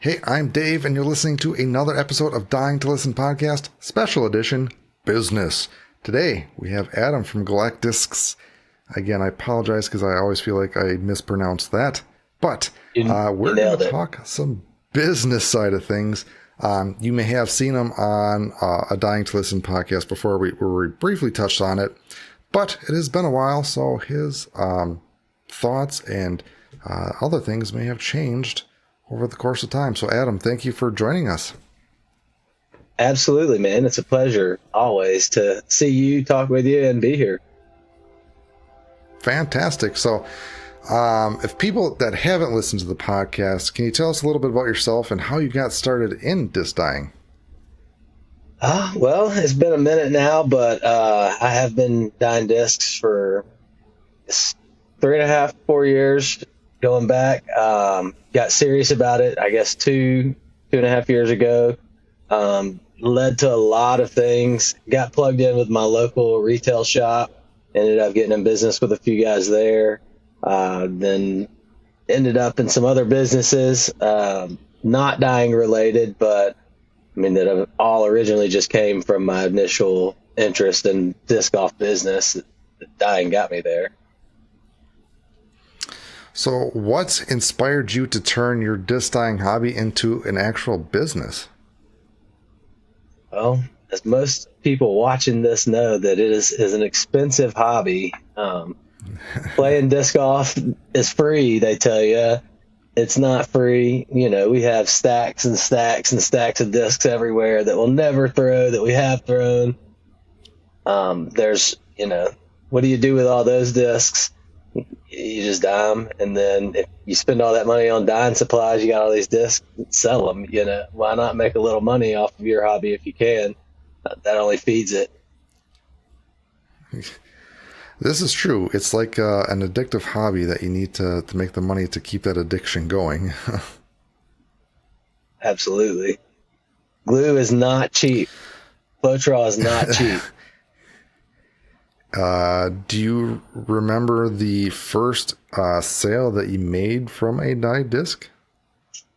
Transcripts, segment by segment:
Hey, I'm Dave, and you're listening to another episode of Dying to Listen podcast, special edition, Business. Today, we have Adam from Galacdisc. Again, I apologize because I always feel like I mispronounce that. But we're going to talk some business side of things. You may have seen him on a Dying to Listen podcast before where we briefly touched on it. But it has been a while, so his thoughts and other things may have changed over the course of time. So, Adam, thank you for joining us. Absolutely, man. It's a pleasure always to see you, talk with you, and be here. Fantastic. So, if people that haven't listened to the podcast, can you tell us a little bit about yourself and how you got started in disc dyeing? Well, it's been a minute now, but I have been dyeing discs for 3.5, 4 years. Going back, got serious about it, I guess 2.5 years ago. Led to a lot of things. Got plugged in with my local retail shop. Ended up getting in business with a few guys there. Then ended up in some other businesses, not dyeing related, but I mean that all originally just came from my initial interest in disc golf business. Dyeing got me there. So what's inspired you to turn your disc dyeing hobby into an actual business? Well, as most people watching this know, that it is an expensive hobby. Playing disc golf is free, they tell you. It's not free. You know, we have stacks and stacks and stacks of discs everywhere that we'll never throw, that we have thrown. There's, what do you do with all those discs? You just dye them, and then if you spend all that money on dyeing supplies, you got all these discs, sell them. Why not make a little money off of your hobby if you can? That only feeds it. This is true. It's like an addictive hobby that you need to make the money to keep that addiction going. Absolutely. Glue is not cheap. Floetrol is not cheap. Do you remember the first sale that you made from a dyed disc?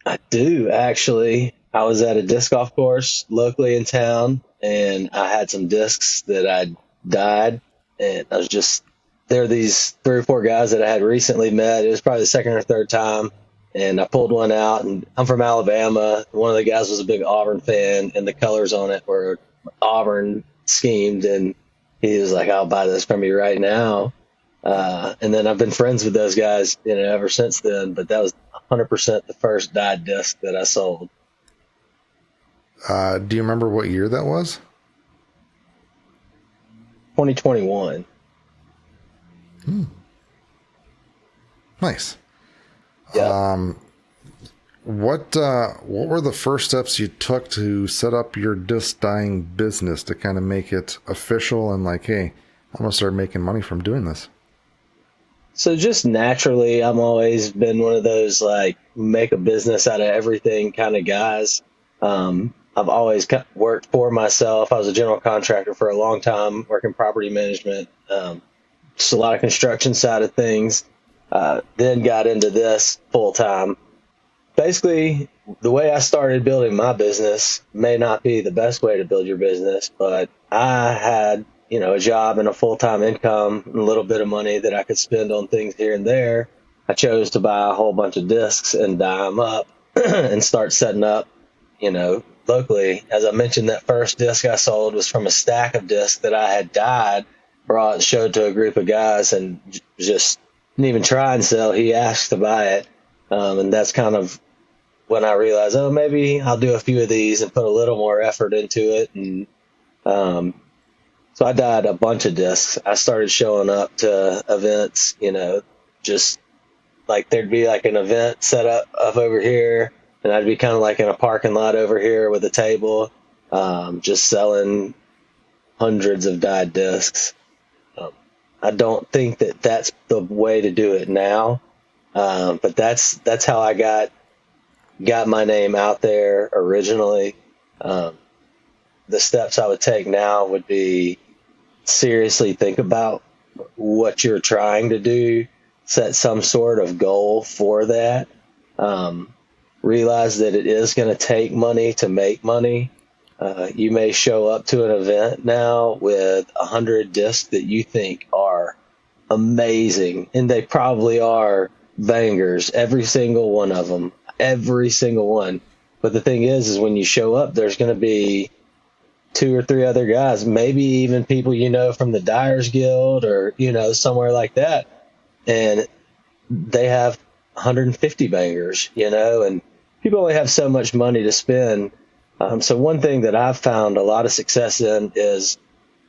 I do, actually. I was at a disc golf course locally in town, and I had some discs that I dyed, and there were these 3 or 4 guys that I had recently met. It was probably the second or third time, and I pulled one out, and I'm from Alabama. One of the guys was a big Auburn fan, and the colors on it were Auburn schemed, and he was like, I'll buy this from you right now. And then I've been friends with those guys, ever since then. But that was 100% the first dyed disc that I sold. Do you remember what year that was? 2021. Nice. Yeah. What were the first steps you took to set up your disc dyeing business to kind of make it official and like, hey, I'm going to start making money from doing this? So just naturally, I've always been one of those like make a business out of everything kind of guys. I've always worked for myself. I was a general contractor for a long time, working property management, just a lot of construction side of things. Then got into this full time. Basically, the way I started building my business may not be the best way to build your business, but I had, a job and a full-time income and a little bit of money that I could spend on things here and there. I chose to buy a whole bunch of discs and dye them up and start setting up, locally. As I mentioned, that first disc I sold was from a stack of discs that I had dyed, brought and showed to a group of guys, and just didn't even try and sell. He asked to buy it. And that's kind of when I realized, maybe I'll do a few of these and put a little more effort into it. And so I dyed a bunch of discs. I started showing up to events, just like there'd be like an event set up over here, and I'd be kind of like in a parking lot over here with a table, just selling hundreds of dyed discs. I don't think that that's the way to do it now, but that's how I got my name out there originally. The steps I would take now would be seriously think about what you're trying to do, set some sort of goal for that. realize that it is going to take money to make money. You may show up to an event now with 100 discs that you think are amazing, and they probably are bangers, every single one of them, every single one. But the thing is when you show up, there's going to be two or three other guys, maybe even people from the Dyers Guild or somewhere like that, and they have 150 bangers, and people only have so much money to spend. So one thing that I've found a lot of success in is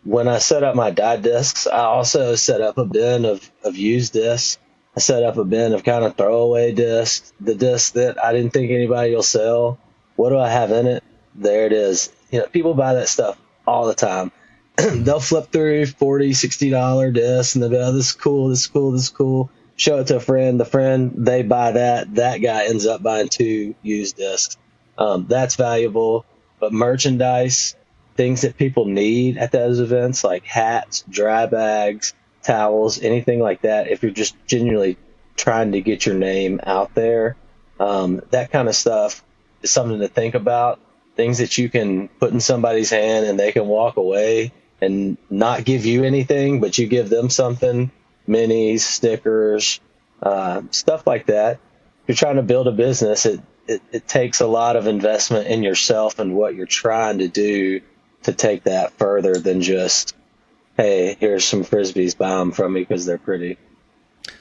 when I set up my die discs, I also set up a bin of used discs. I set up a bin of kind of throwaway discs, the discs that I didn't think anybody will sell. What do I have in it? There it is. People buy that stuff all the time. They'll flip through $40, $60 discs and they'll be, oh, this is cool, this is cool, this is cool. Show it to a friend. The friend, they buy that. That guy ends up buying 2 used discs. That's valuable. But merchandise, things that people need at those events, like hats, dry bags, towels, anything like that, if you're just genuinely trying to get your name out there, that kind of stuff is something to think about. Things that you can put in somebody's hand and they can walk away and not give you anything, but you give them something, minis, stickers, stuff like that. If you're trying to build a business, it takes a lot of investment in yourself and what you're trying to do to take that further than just, hey, here's some Frisbees, buy them from me because they're pretty.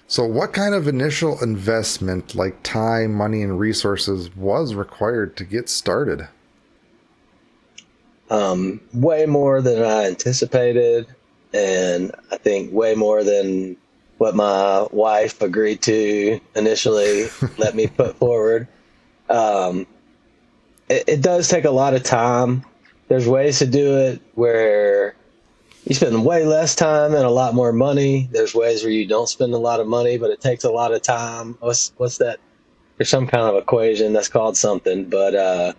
So what kind of initial investment, like time, money, and resources, was required to get started? Way more than I anticipated, and I think way more than what my wife agreed to initially let me put forward. It does take a lot of time. There's ways to do it where you spend way less time and a lot more money. There's ways where you don't spend a lot of money, but it takes a lot of time. What's that? There's some kind of equation that's called something, but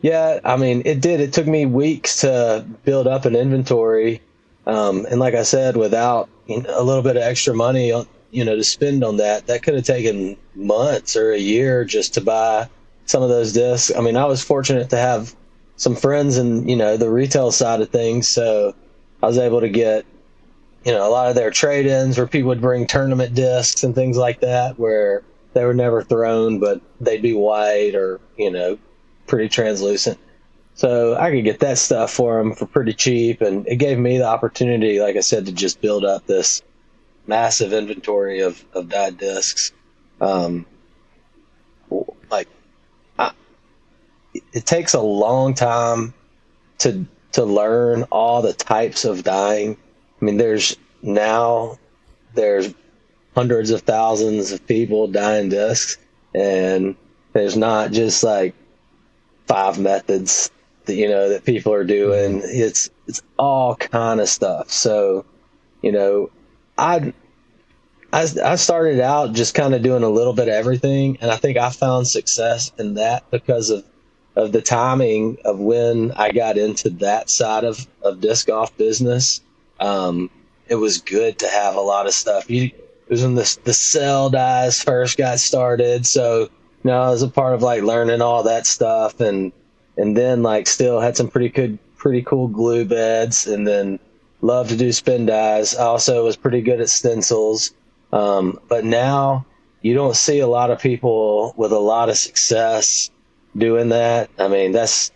yeah, I mean, it did. It took me weeks to build up an inventory. And like I said, without a little bit of extra money, to spend on that, that could have taken months or a year just to buy some of those discs. I mean, I was fortunate to have some friends in, the retail side of things. So I was able to get, a lot of their trade-ins where people would bring tournament discs and things like that, where they were never thrown, but they'd be white or, pretty translucent. So I could get that stuff for them for pretty cheap. And it gave me the opportunity, like I said, to just build up this massive inventory of dyed discs. It takes a long time to learn all the types of dyeing. I mean, there's hundreds of thousands of people dyeing discs, and there's not just like 5 methods that that people are doing. It's all kind of stuff. So I started out just kind of doing a little bit of everything, and I think I found success in that because of the timing of when I got into that side of disc golf business. It was good to have a lot of stuff. It was when the cell dyes first got started, so I was a part of like learning all that stuff, and then like still had some pretty cool glue beds, and then loved to do spin dyes. I also was pretty good at stencils. But now you don't see a lot of people with a lot of success doing that. I mean, that's,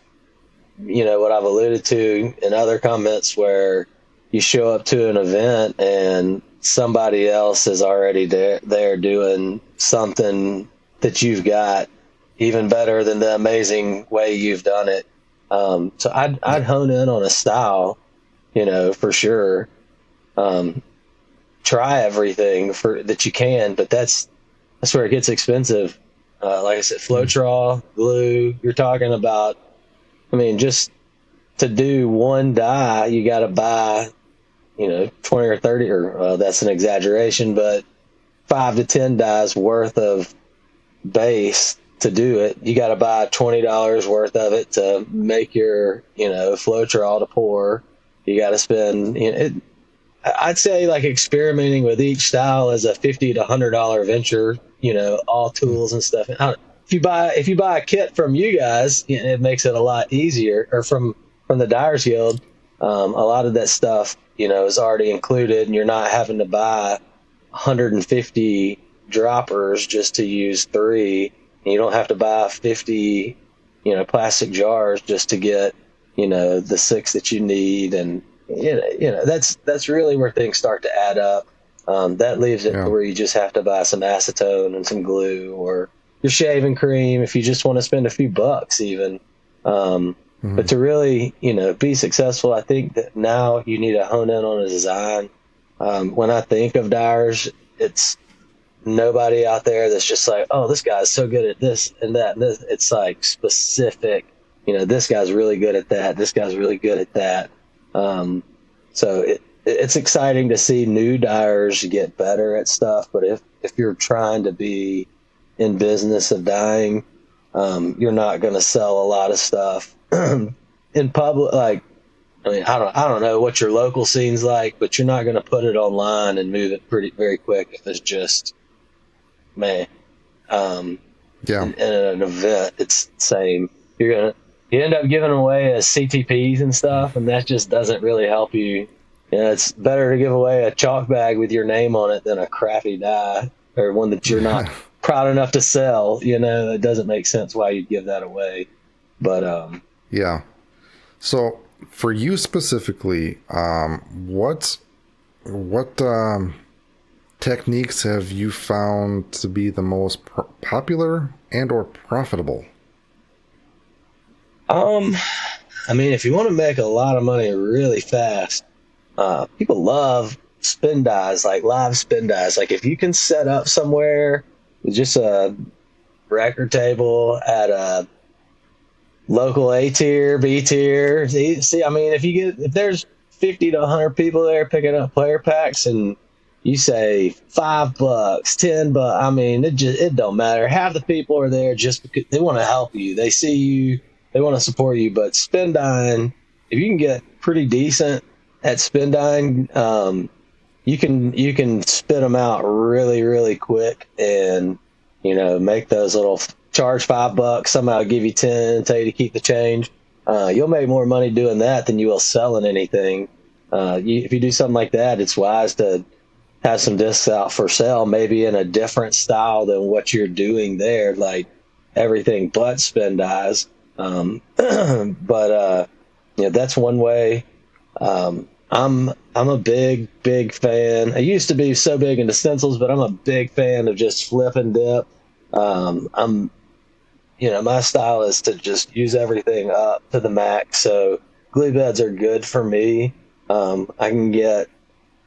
what I've alluded to in other comments, where you show up to an event and somebody else is already there doing something that you've got even better than the amazing way you've done it. So I'd hone in on a style, for sure. Try everything that you can, but that's where it gets expensive. Like I said, Floetrol, glue, you're talking about, I mean, just to do one dye, you got to buy, 20 or 30, or that's an exaggeration, but 5 to 10 dyes worth of base to do it. You got to buy $20 worth of it to make your, Floetrol to pour. You got to spend, I'd say like experimenting with each style is a $50 to $100 venture, all tools and stuff. if you buy a kit from you guys, it makes it a lot easier. Or from the Dyers Guild, a lot of that stuff, is already included, and you're not having to buy 150 droppers just to use 3. And you don't have to buy 50, plastic jars just to get, the 6 that you need. And that's really where things start to add up. That leaves it where you just have to buy some acetone and some glue, or your shaving cream if you just want to spend a few bucks even. But to really, be successful, I think that now you need to hone in on a design. When I think of dyers, it's nobody out there that's just like, oh, this guy's so good at this and that and this. It's like specific, this guy's really good at that. This guy's really good at that. So it's exciting to see new dyers get better at stuff. But if you're trying to be in business of dyeing, you're not going to sell a lot of stuff in public. Like, I don't know what your local scene's like, but you're not going to put it online and move it very quick if it's just, man. In an event, it's the same. You end up giving away as CTPs and stuff, and that just doesn't really help you. It's better to give away a chalk bag with your name on it than a crappy dye, or one that you're not proud enough to sell. It doesn't make sense why you'd give that away. But so for you specifically, what techniques have you found to be the most popular and or profitable? If you want to make a lot of money really fast, people love spin dyes, like live spin dyes. Like if you can set up somewhere with just a record table at a local A tier, B tier. See, if there's 50 to 100 people there picking up player packs, and you say $5, $10, it don't matter. Half the people are there just because they want to help you. They see you, they want to support you. But spin dyeing, if you can get pretty decent at spin dyeing, you can spin them out really, really quick, and make those little. Charge $5, somehow give you 10, tell you to keep the change. You'll make more money doing that than you will selling anything. If you do something like that, it's wise to have some discs out for sale, maybe in a different style than what you're doing there, like everything but spin dyes. But that's one way. I'm a big fan. I used to be so big into stencils, but I'm a big fan of just flip and dip. My style is to just use everything up to the max. So glue beds are good for me. I can get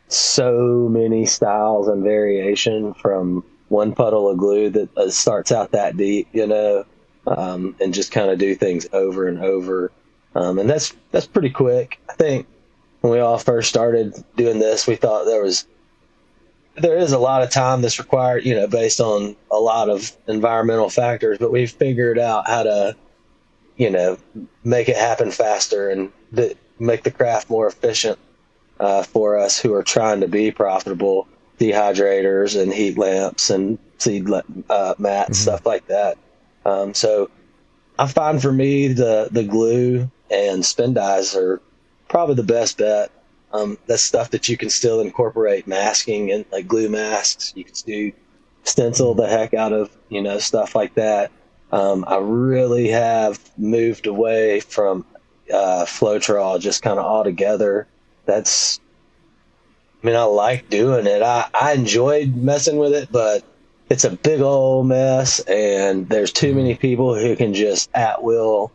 so many styles and variation from one puddle of glue that starts out that deep, and just kind of do things over and over. And that's pretty quick. I think when we all first started doing this, we thought there is a lot of time that's required, based on a lot of environmental factors, but we've figured out how to, make it happen faster and make the craft more efficient for us who are trying to be profitable. Dehydrators and heat lamps and seed mats, stuff like that. So I find for me the glue and spin dyes are probably the best bet. That's stuff that you can still incorporate masking and like glue masks. You can do stencil the heck out of, stuff like that. I really have moved away from Floetrol just kind of altogether. I like doing it. I enjoyed messing with it, but it's a big old mess, and there's too many people who can just at will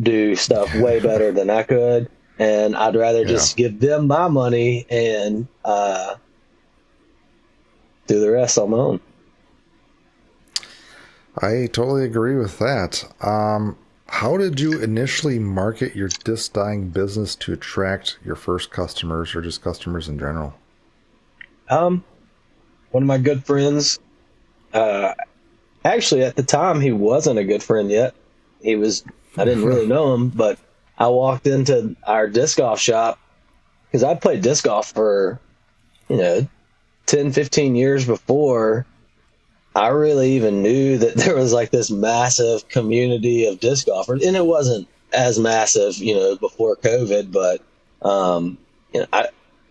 do stuff way better than I could. And I'd rather just give them my money and do the rest on my own. I totally agree with that. How did you initially market your disc dyeing business to attract your first customers, or just customers in general? One of my good friends, actually at the time he wasn't a good friend yet. I didn't really know him, but I walked into our disc golf shop because I'd played disc golf for, 10, 15 years before. I really even knew that there was like this massive community of disc golfers, and it wasn't as massive, before COVID, but um, we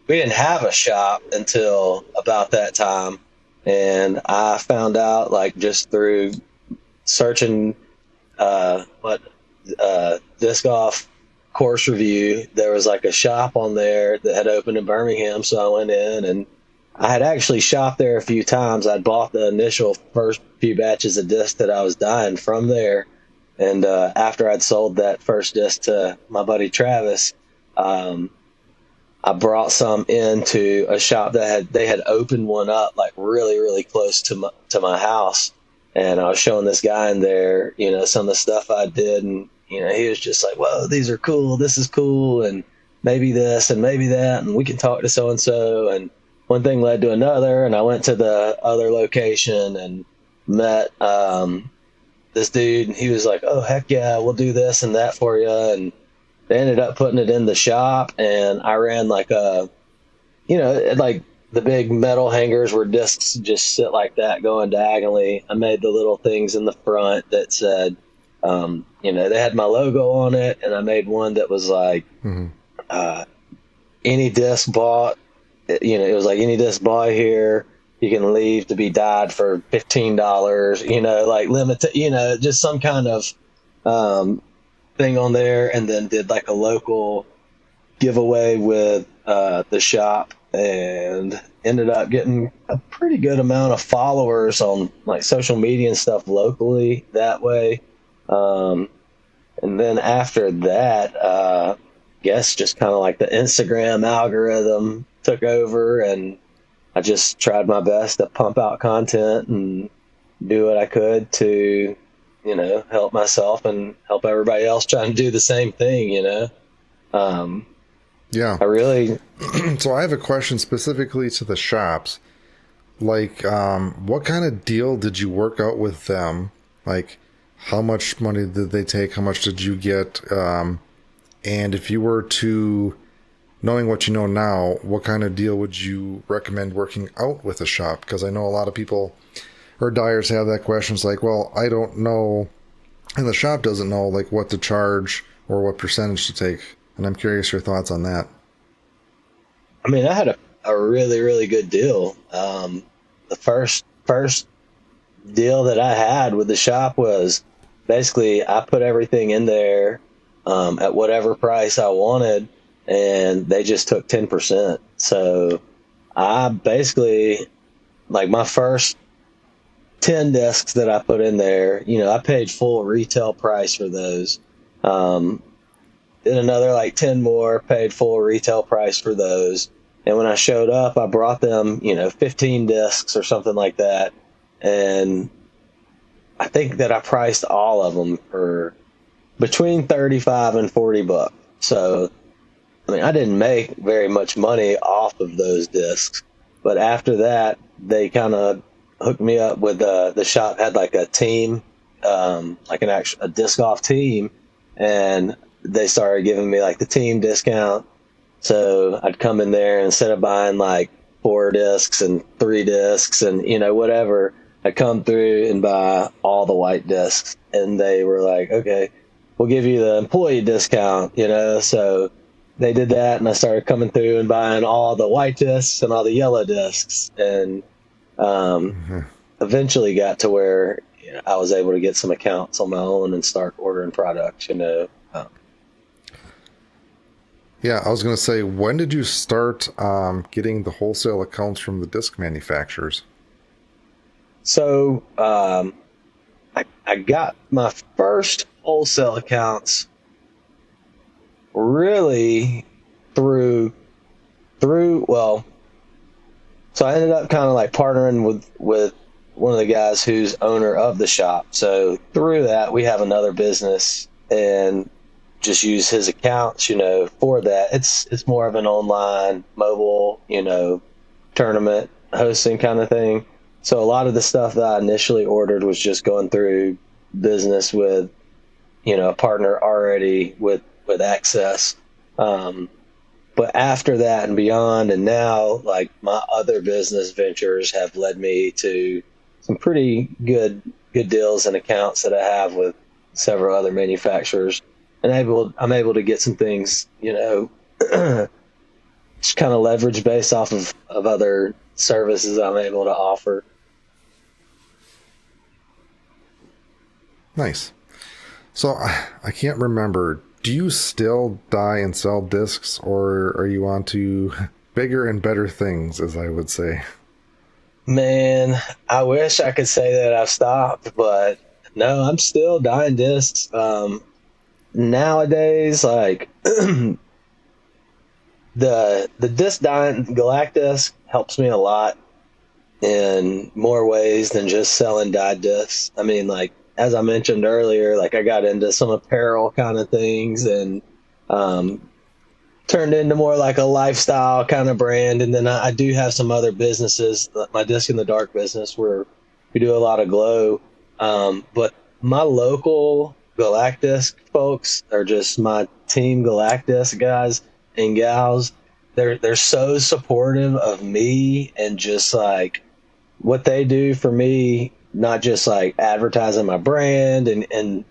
didn't have a shop until about that time, and I found out like just through searching what disc golf course review, there was like a shop on there that had opened in Birmingham, so I went in and I had actually shopped there a few times. I'd bought the initial first few batches of discs that I was dying from there. And after I'd sold that first disc to my buddy Travis, um, I brought some into a shop that they had opened one up like really, really close to my house. And I was showing this guy in there, some of the stuff I did. And, he was just like, whoa, these are cool. This is cool. And maybe this and maybe that. And we can talk to so and so. And one thing led to another, and I went to the other location and met this dude, and he was like, "Oh heck yeah, we'll do this and that for you." And they ended up putting it in the shop, and I ran like like the big metal hangers where discs just sit like that, going diagonally. I made the little things in the front that said, they had my logo on it, and I made one that was like, any disc bought. It was like any disc buy here, you can leave to be dyed for $15. Like limited. Just some kind of thing on there, and then did like a local giveaway with the shop, and ended up getting a pretty good amount of followers on like social media and stuff locally that way. And then after that, guess just kind of like the Instagram algorithm took over, and I just tried my best to pump out content and do what I could to, help myself and help everybody else trying to do the same thing, Yeah. I really, So I have a question specifically to the shops. Like, what kind of deal did you work out with them? Like, how much money did they take? How much did you get? And if you were to, knowing what you know now, what kind of deal would you recommend working out with a shop? Because I know a lot of people or dyers have that question. It's like, well, I don't know, and the shop doesn't know like what to charge or what percentage to take. And I'm curious your thoughts on that. I mean, I had a really, really good deal. The first deal that I had with the shop was basically I put everything in there at whatever price I wanted, and they just took 10%. So I basically, like my first 10 discs that I put in there, I paid full retail price for those. Then another like 10 more, paid full retail price for those. And when I showed up, I brought them, 15 discs or something like that. And I think that I priced all of them for between 35 and 40 bucks. So, I mean, I didn't make very much money off of those discs. But after that, they kind of hooked me up with the shop had like a team, like a disc golf team. And they started giving me like the team discount. So I'd come in there, and instead of buying like 4 discs and 3 discs and, whatever, I'd come through and buy all the white discs. And they were like, okay, we'll give you the employee discount, So they did that, and I started coming through and buying all the white discs and all the yellow discs. And eventually got to where I was able to get some accounts on my own and start ordering products, Yeah, I was going to say, when did you start getting the wholesale accounts from the disc manufacturers? So I got my first wholesale accounts really through well, so I ended up kind of like partnering with one of the guys who's owner of the shop. So through that, we have another business, and just use his accounts, for that. It's more of an online mobile, tournament hosting kind of thing. So a lot of the stuff that I initially ordered was just going through business with, a partner already with access. But after that and beyond, and now like my other business ventures have led me to some pretty good deals and accounts that I have with several other manufacturers, and I'm able to get some things, just kind of leverage based off of other services I'm able to offer. Nice. So I can't remember. Do you still dye and sell discs, or are you on to bigger and better things, as I would say? Man, I wish I could say that I've stopped, but no, I'm still dyeing discs. Nowadays, like the disc dyeing Galacdisc helps me a lot in more ways than just selling dyed discs. I mean, like as I mentioned earlier, like I got into some apparel kind of things and turned into more like a lifestyle kind of brand. And then I do have some other businesses, my Disc in the Dark business, where we do a lot of glow. But my local Galacdisc folks are just my team Galacdisc guys and gals. They're so supportive of me and just like what they do for me, not just like advertising my brand and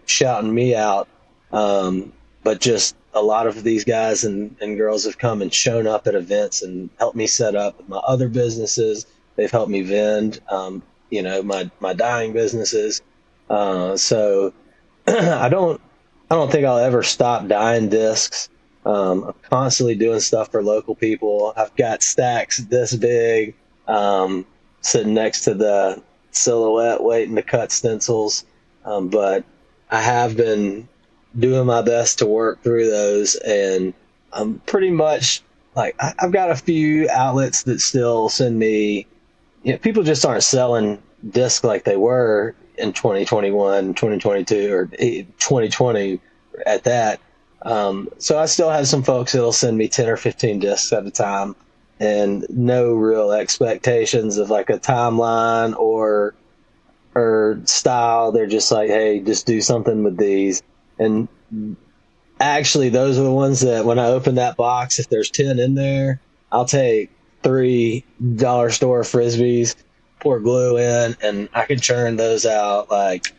shouting me out, but just a lot of these guys and girls have come and shown up at events and helped me set up my other businesses. They've helped me vend, my dyeing businesses. So I don't think I'll ever stop dyeing discs. I'm constantly doing stuff for local people. I've got stacks this big, sitting next to the silhouette waiting to cut stencils. But I have been doing my best to work through those, and I'm pretty much like I've got a few outlets that still send me, people just aren't selling discs like they were in 2021, 2022, or 2020 at that. So I still have some folks that'll send me 10 or 15 discs at a time, and no real expectations of like a timeline or style. They're just like, hey, just do something with these. And actually, those are the ones that when I open that box, if there's 10 in there, I'll take $3 store Frisbees, pour glue in, and I can churn those out like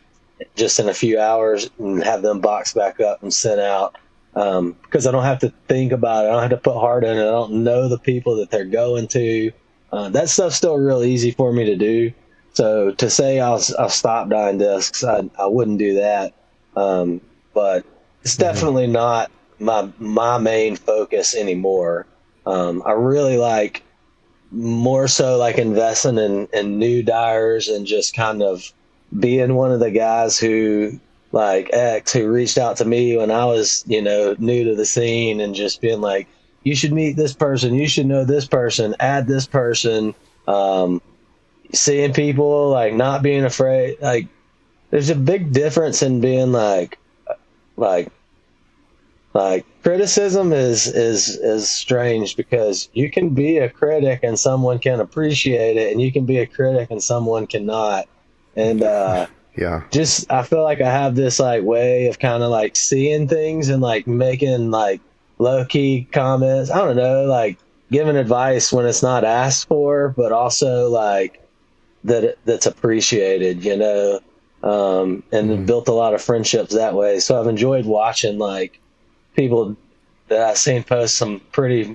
just in a few hours and have them boxed back up and sent out. Because I don't have to think about it. I don't have to put heart in it. I don't know the people that they're going to. That stuff's still real easy for me to do. So to say I'll stop dyeing discs, I wouldn't do that. But it's definitely not my main focus anymore. I really like more so like investing in new dyers and just kind of being one of the guys who like X who reached out to me when I was, new to the scene and just being like, you should meet this person, you should know this person, add this person, seeing people like not being afraid. Like there's a big difference in being like criticism is strange because you can be a critic and someone can appreciate it, and you can be a critic and someone cannot. And Yeah. just I feel like I have this like way of kind of like seeing things and like making like low key comments. I don't know, like giving advice when it's not asked for, but also like that's appreciated, and built a lot of friendships that way. So I've enjoyed watching like people that I've seen post some pretty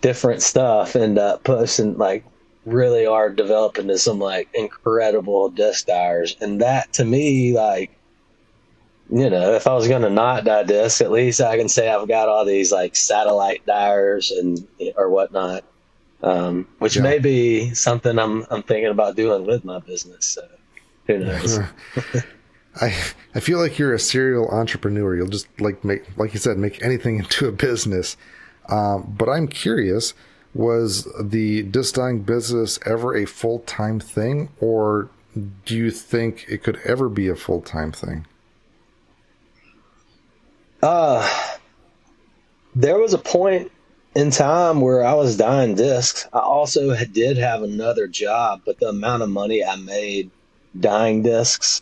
different stuff and posting like really are developing into some like incredible disc dyers. And that to me, like, if I was going to not dye discs, at least I can say I've got all these like satellite dyers and or whatnot, which may be something I'm thinking about doing with my business. So who knows? I feel like you're a serial entrepreneur. You'll just like you said, make anything into a business. But I'm curious, was the disc dyeing business ever a full-time thing, or do you think it could ever be a full-time thing? There was a point in time where I was dyeing discs. I also did have another job, but the amount of money I made dyeing discs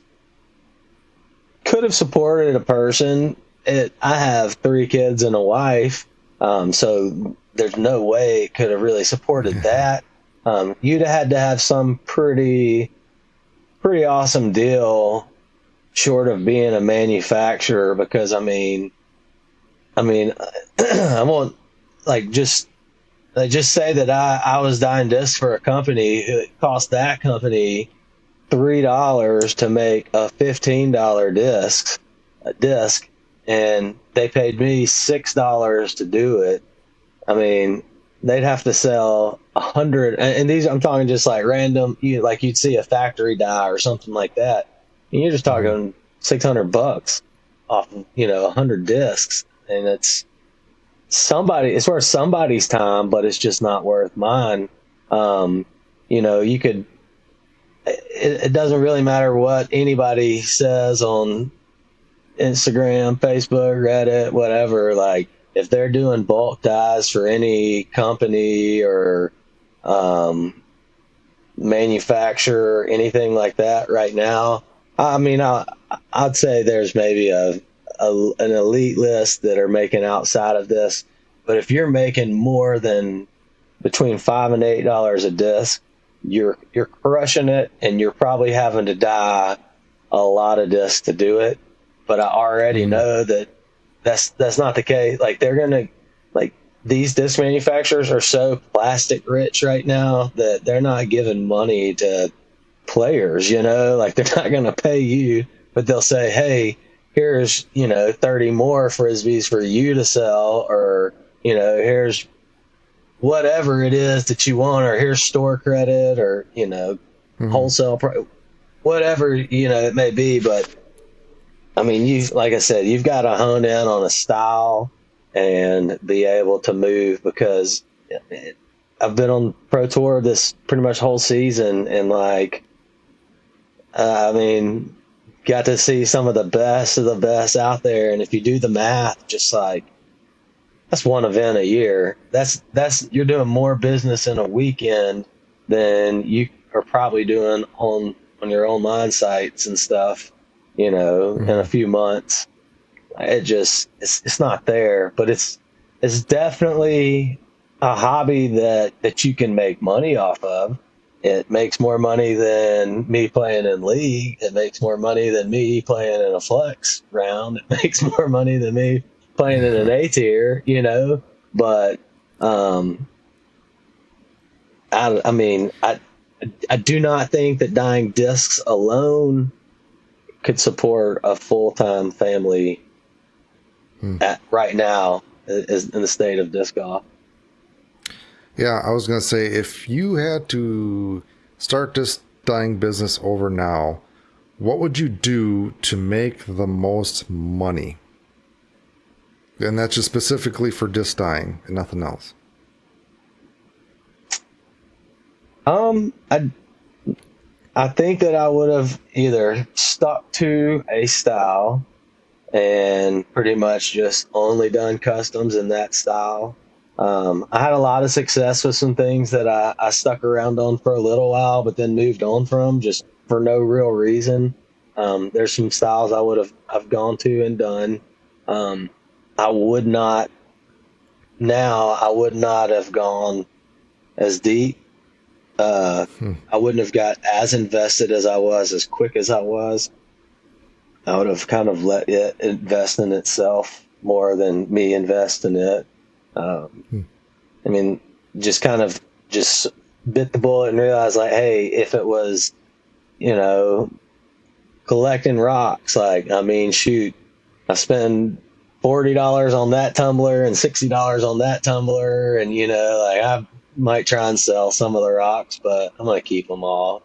could have supported a person. I have 3 kids and a wife, so there's no way it could have really supported that. You'd have had to have some pretty awesome deal short of being a manufacturer, because I mean, I won't like just say that I was dyeing discs for a company. It cost that company $3 to make a $15 disc, and they paid me $6 to do it. I mean, they'd have to sell 100, and these I'm talking just like random, like you'd see a factory dye or something like that, and you're just Mhm. talking $600 off of 100 discs, and it's worth somebody's time, but it's just not worth mine. You could. It doesn't really matter what anybody says on Instagram, Facebook, Reddit, whatever. Like, if they're doing bulk dyes for any company or um, manufacturer, anything like that right now, I mean, I'd say there's maybe an elite list that are making outside of this. But if you're making more than between $5 and $8 a disc, you're crushing it, and you're probably having to dye a lot of discs to do it. But I already Mhm. know that that's not the case. Like, they're gonna, like, these disc manufacturers are so plastic rich right now that they're not giving money to players. Like, they're not gonna pay you, but they'll say, hey, here's 30 more frisbees for you to sell, or here's whatever it is that you want, or here's store credit, or Mhm. wholesale whatever it may be. But I mean, like I said, you've got to hone in on a style and be able to move, because I've been on pro tour this pretty much whole season, and like, I mean, got to see some of the best of the best out there. And if you do the math, just like, that's one event a year. That's you're doing more business in a weekend than you are probably doing on your own mine sites and stuff, in a Mhm. few months. It's not there, but it's definitely a hobby that you can make money off of. It makes more money than me playing in league. It makes more money than me playing in a flex round. It makes more money than me playing in an A tier. But um, I mean, I do not think that dyeing discs alone could support a full time family Mhm. at right now, is in the state of disc golf. Yeah, I was gonna say, if you had to start this dyeing business over now, what would you do to make the most money? And that's just specifically for disc dyeing and nothing else. I think that I would have either stuck to a style and pretty much just only done customs in that style. I had a lot of success with some things that I stuck around on for a little while, but then moved on from, just for no real reason. There's some styles I've gone to and done. Um, I would not I would not have gone as deep. Hmm. I wouldn't have got as invested as I was, as quick as I was. I would have kind of let it invest in itself more than me invest in it. Um, Hmm. I mean, just kind of just bit the bullet and realized, like, hey, if it was, you know, collecting rocks, like, I mean, shoot, I spend $40 on that tumbler and $60 on that tumbler, and like, I might try and sell some of the rocks, but I'm gonna keep them all.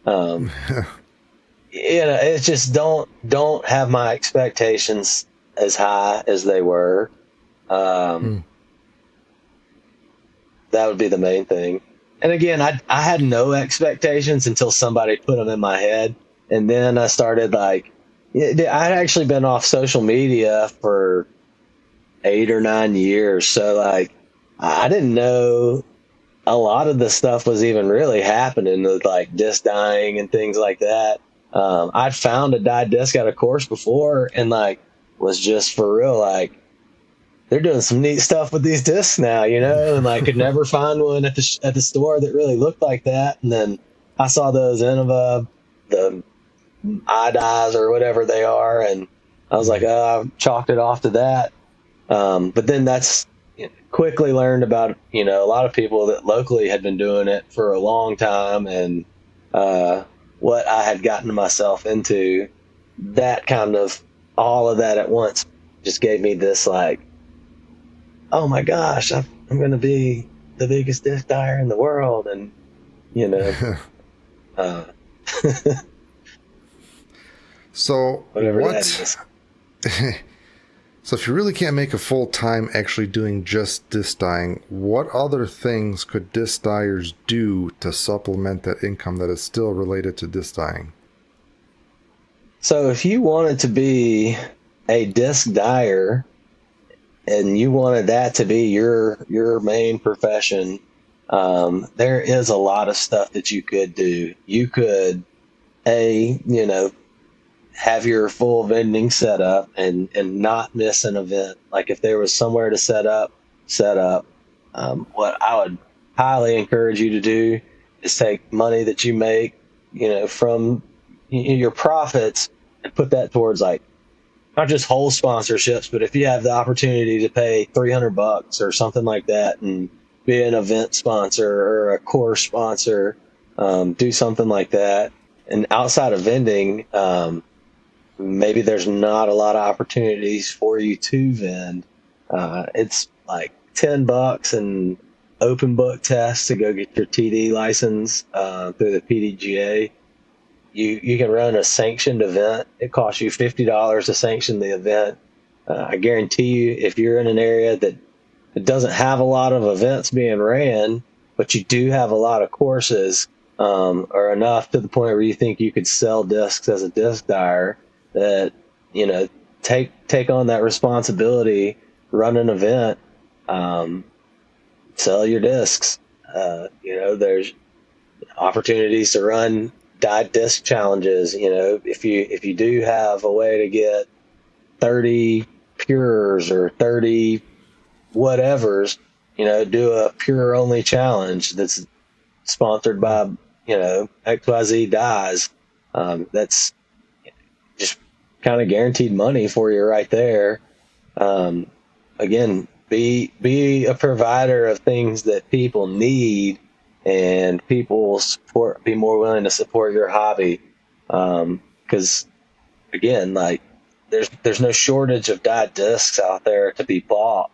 Um, it's just don't have my expectations as high as they were. Um, Hmm. that would be the main thing. And again, I had no expectations until somebody put them in my head, and then I started like, I'd actually been off social media for 8 or 9 years, so like, I didn't know a lot of the stuff was even really happening with like disc dyeing and things like that. I'd found a dyed disc at a course before, and like, was just for real, like, they're doing some neat stuff with these discs now, and I could never find one at the store that really looked like that. And then I saw those Innova, the iDies or whatever they are, and I was like, I chalked it off to that. But then that's quickly learned about, a lot of people that locally had been doing it for a long time, and what I had gotten myself into, that kind of all of that at once just gave me this like, oh my gosh, I'm going to be the biggest disc dyer in the world. And, uh, So whatever what? that is. So if you really can't make a full time actually doing just disc dyeing, what other things could disc dyers do to supplement that income that is still related to disc dyeing? So if you wanted to be a disc dyer and you wanted that to be your main profession, there is a lot of stuff that you could do. You could, have your full vending set up and not miss an event. Like if there was somewhere to set up. What I would highly encourage you to do is take money that you make, from your profits, and put that towards like not just whole sponsorships, but if you have the opportunity to pay $300 or something like that and be an event sponsor or a course sponsor, do something like that. And outside of vending, maybe there's not a lot of opportunities for you to vend. It's like $10 and open book test to go get your TD license through the PDGA. You can run a sanctioned event. It costs you $50 to sanction the event. I guarantee you, if you're in an area that it doesn't have a lot of events being ran, but you do have a lot of courses, or enough to the point where you think you could sell discs as a disc dyer, that take on that responsibility, run an event, sell your discs. There's opportunities to run dyed disc challenges. If you do have a way to get 30 pures or 30 whatevers, do a pure only challenge that's sponsored by XYZ dyes. That's just kind of guaranteed money for you right there. Again, be a provider of things that people need, and people will be more willing to support your hobby. Because again, like there's no shortage of dyed discs out there to be bought,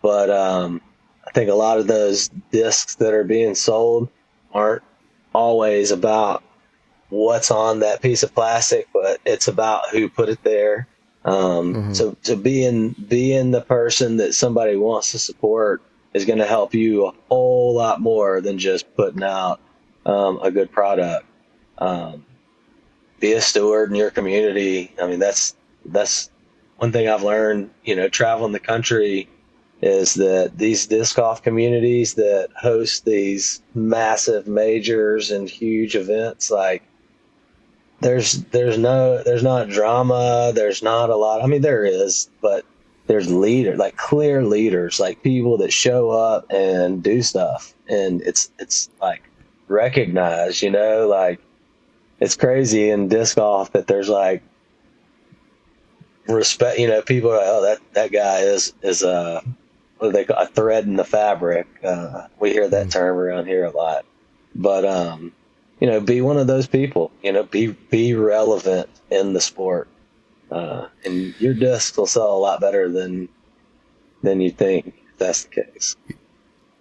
but I think a lot of those discs that are being sold aren't always about what's on that piece of plastic, but it's about who put it there. So being the person that somebody wants to support is going to help you a whole lot more than just putting out a good product. Be a steward in your community. I mean, that's one thing I've learned, traveling the country, is that these disc golf communities that host these massive majors and huge events, like there's not drama. There's not a lot. I mean, there is, but there's clear leaders, like people that show up and do stuff, and it's like recognized. Like it's crazy in disc golf that there's like respect. People are like, oh, that guy is what do they call a thread in the fabric. We hear that term around here a lot, but be one of those people. Be relevant in the sport, and your discs will sell a lot better than you think, if that's the case.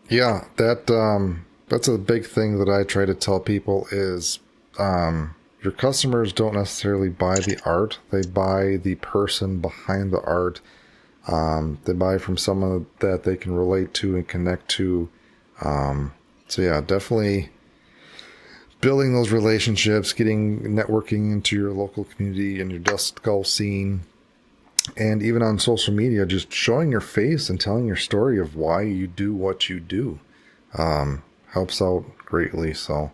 Yeah, that's a big thing that I try to tell people is your customers don't necessarily buy the art; they buy the person behind the art. They buy from someone that they can relate to and connect to. So yeah, definitely building those relationships, getting networking into your local community and your disc golf scene, and even on social media, just showing your face and telling your story of why you do what you do helps out greatly. So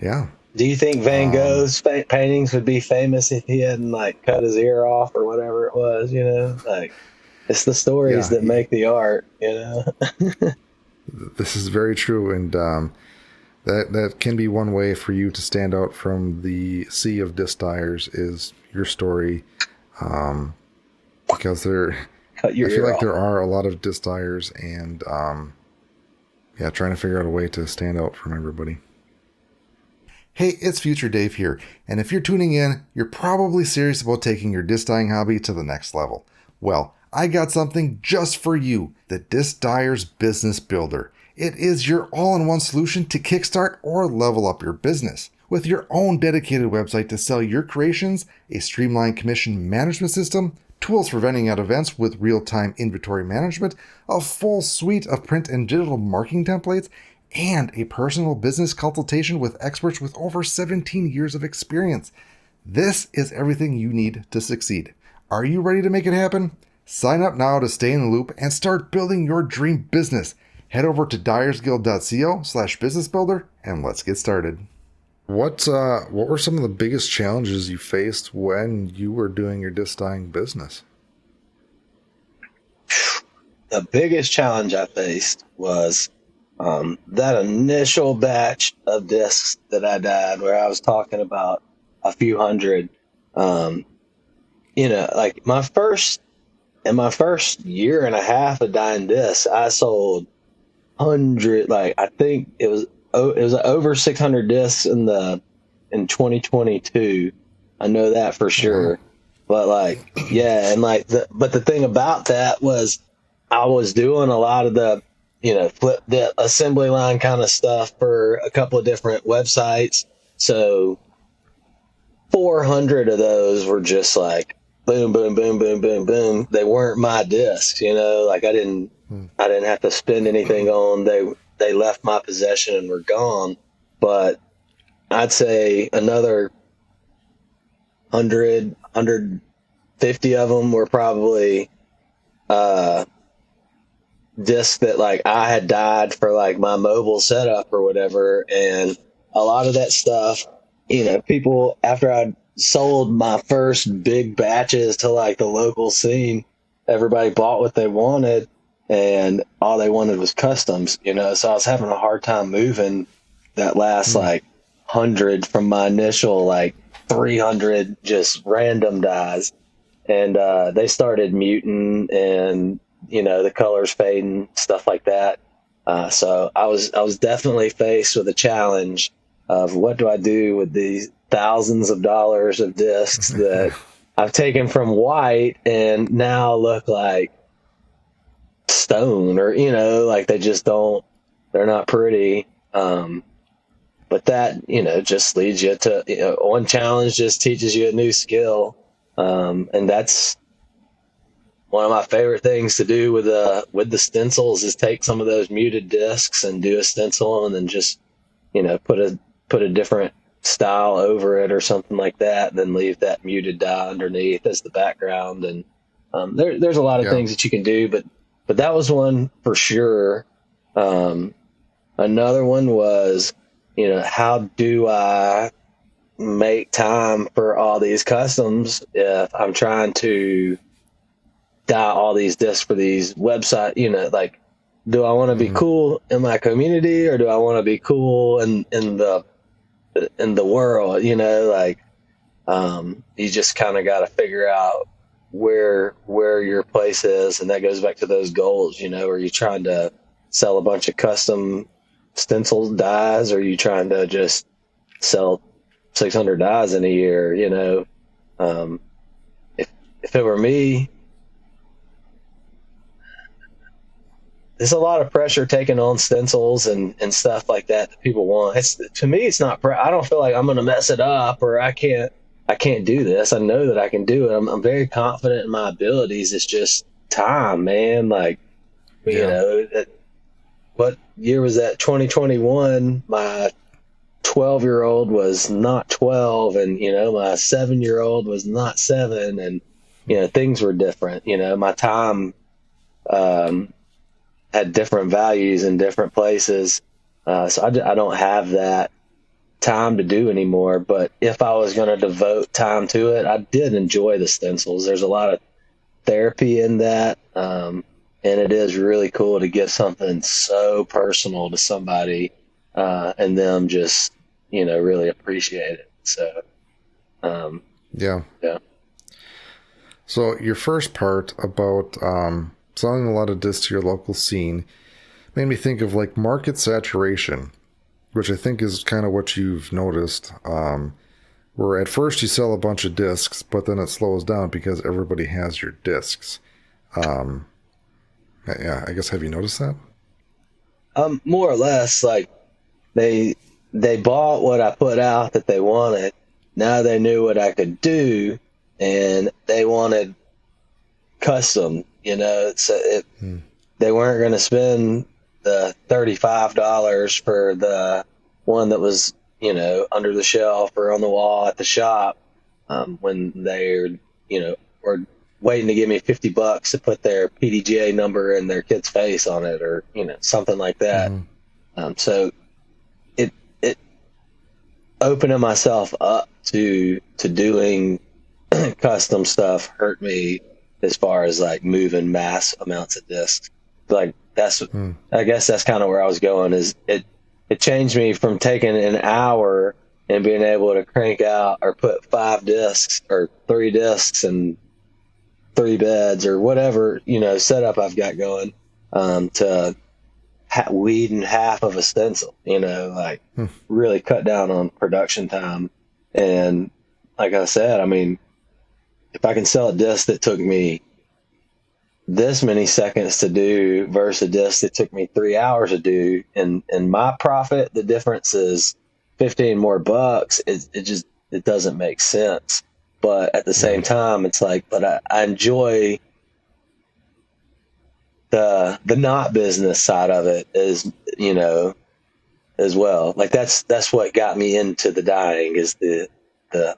yeah. Do you think Van Gogh's paintings would be famous if he hadn't like cut his ear off or whatever it was? Like It's the stories Yeah, that make the art, you know? this is very true. And that can be one way for you to stand out from the sea of disc dyers is your story. Because Cut your I feel ear like off. there are a lot of disc dyers, and yeah, trying to figure out a way to stand out from everybody. Hey, it's Future Dave here, and if you're tuning in, you're probably serious about taking your disc dyeing hobby to the next level. Well, I got something just for you, the Disc Dyer's Business Builder. It is your all-in-one solution to kickstart or level up your business. With your own dedicated website to sell your creations, a streamlined commission management system, tools for vending at events with real-time inventory management, a full suite of print and digital marketing templates, and a personal business consultation with experts with over 17 years of experience. This is everything you need to succeed. Are you ready to make it happen? Sign up now to stay in the loop and start building your dream business. Head over to dyersguild.co/businessbuilder and let's get started. What were some of the biggest challenges you faced when you were doing your disc dyeing business? The biggest challenge I faced was that initial batch of discs that I dyed, where I was talking about a few hundred. Um, like my first year and a half of dyeing discs, I sold hundred. Like I think it was over 600 discs in 2022. I know that for Oh, wow. sure. But like, yeah, and like but the thing about that was I was doing a lot of the assembly line kind of stuff for a couple of different websites. So 400 of those were just like boom, boom, boom, boom, boom, boom. They weren't my discs, like Hmm. I didn't have to spend anything on. They left my possession and were gone. But I'd say another 100, of them were probably uh, discs that like I had dyed for like my mobile setup or whatever. And a lot of that stuff, people after I sold my first big batches to like the local scene, everybody bought what they wanted and all they wanted was customs. So I was having a hard time moving that last Hmm. like 100 from my initial like 300 just random dyes. And they started muting and the colors fading, stuff like that. So I was definitely faced with a challenge of what do I do with these thousands of dollars of discs that I've taken from white and now look like stone, or like they just don't, they're not pretty. But that just leads you to one challenge just teaches you a new skill, and that's one of my favorite things to do with the stencils is take some of those muted discs and do a stencil and then just put a different style over it or something like that, and then leave that muted dye underneath as the background. And there's a lot of Yeah. things that you can do, but that was one for sure. Um, Another one was how do I make time for all these customs if I'm trying to dye all these discs for these website, like, do I want to be Hmm. cool in my community or do I want to be cool in the world? Like, you just kind of got to figure out where your place is. And that goes back to those goals. Are you trying to sell a bunch of custom stencil dyes, or are you trying to just sell 600 dyes in a year? Um, if, if it were me, there's a lot of pressure taken on stencils and stuff like that people want. It's, to me, it's not. I don't feel like I'm going to mess it up or I can't do this. I know that I can do it. I'm very confident in my abilities. It's just time, man. Like, Yeah. what year was that? 2021. My 12-year-old was not 12, and my 7-year-old was not 7, and things were different. My time. Um, had different values in different places. So I don't have that time to do anymore. But if I was going to devote time to it, I did enjoy the stencils. There's a lot of therapy in that. And it is really cool to give something so personal to somebody, and them just, really appreciate it. So, Yeah. yeah. So your first part about selling a lot of discs to your local scene made me think of like market saturation, which I think is kind of what you've noticed. Where at first you sell a bunch of discs, but then it slows down because everybody has your discs. Yeah, I guess, have you noticed that? More or less, like they they bought what I put out that they wanted. Now they knew what I could do, and they wanted custom. They weren't going to spend the $35 for the one that was, under the shelf or on the wall at the shop, when they're, or waiting to give me $50 to put their PDGA number and their kid's face on it, or, something like that. Mm-hmm. So it opening myself up to doing custom stuff hurt me as far as like moving mass amounts of discs. Like I guess that's kind of where I was going. Is it changed me from taking an hour and being able to crank out or put 5 discs or 3 discs and 3 beds or whatever setup I've got going, to weeding half of a stencil. Like really cut down on production time. And like I said, I mean, if I can sell a disc that took me this many seconds to do versus a disc that took me 3 hours to do, and my profit, the difference is 15 more bucks. It doesn't make sense. But at the same time, it's like, but I enjoy the not business side of it as well. Like that's what got me into the dyeing, is the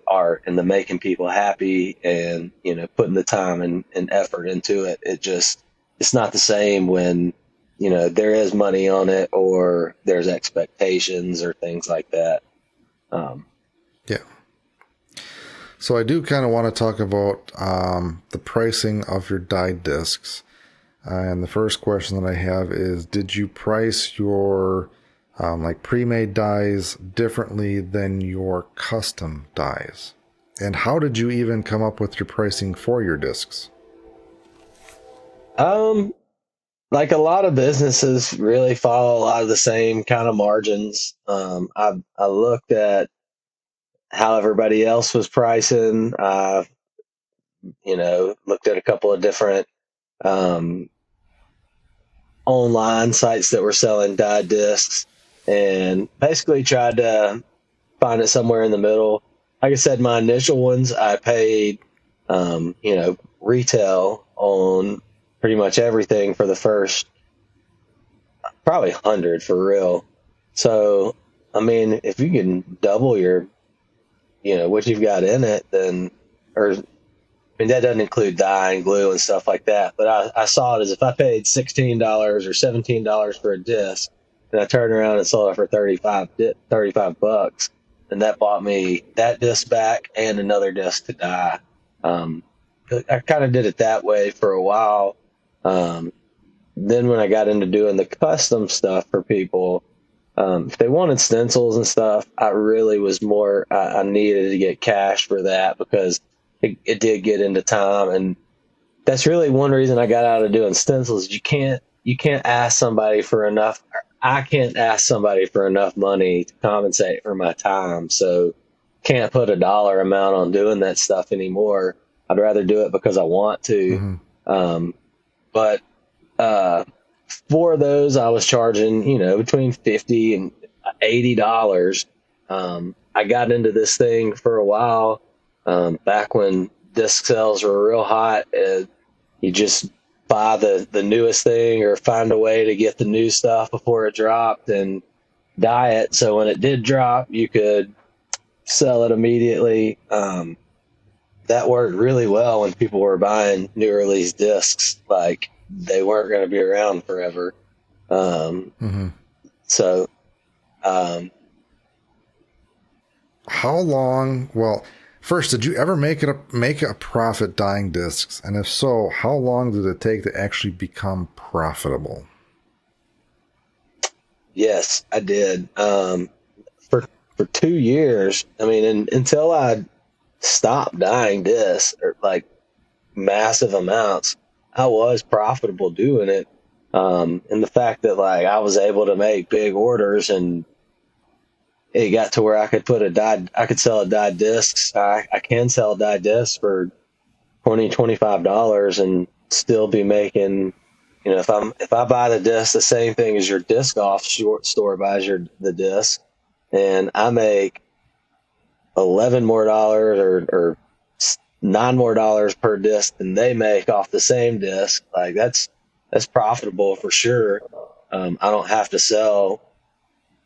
art and the making people happy, and putting the time and effort into it. It's not the same when there is money on it, or there's expectations or things like that. Yeah. So I do kind of want to talk about the pricing of your dyed discs. And the first question that I have is, did you price your like pre-made dyes differently than your custom dyes? And how did you even come up with your pricing for your discs? Like a lot of businesses really follow a lot of the same kind of margins. I looked at how everybody else was pricing. Looked at a couple of different um, online sites that were selling dyed discs, and basically tried to find it somewhere in the middle. Like I said, my initial ones, I paid, retail on pretty much everything for the first probably 100 for real. So, I mean, if you can double your, what you've got in it, then, or I mean, that doesn't include dye and glue and stuff like that. But I saw it as if I paid $16 or $17 for a disc, and I turned around and sold it for 35 bucks, and that bought me that disc back and another disc to dye. I kind of did it that way for a while. Then when I got into doing the custom stuff for people, if they wanted stencils and stuff, I really was more, I needed to get cash for that, because it did get into time. And that's really one reason I got out of doing stencils. You can't ask somebody for enough. I can't ask somebody for enough money to compensate for my time. So can't put a dollar amount on doing that stuff anymore. I'd rather do it because I want to. Mm-hmm. But for those, I was charging, between $50 and $80. I got into this thing for a while, back when disc sales were real hot. You just buy the newest thing, or find a way to get the new stuff before it dropped and dye it. So when it did drop, you could sell it immediately. That worked really well when people were buying new release discs. Like, they weren't going to be around forever. Mm-hmm. So, How long? Well, First, did you ever make a profit dyeing discs? And if so, how long did it take to actually become profitable? Yes, I did. For 2 years, I mean, until I stopped dyeing discs or like massive amounts, I was profitable doing it. And the fact that like I was able to make big orders and it got to where I could I could sell a dyed discs. I can sell dyed discs for $25 and still be making, if I buy the disc, the same thing as your disc off store buys the disc, and I make $11 more or $9 more per disc than they make off the same disc. Like that's profitable for sure. I don't have to sell,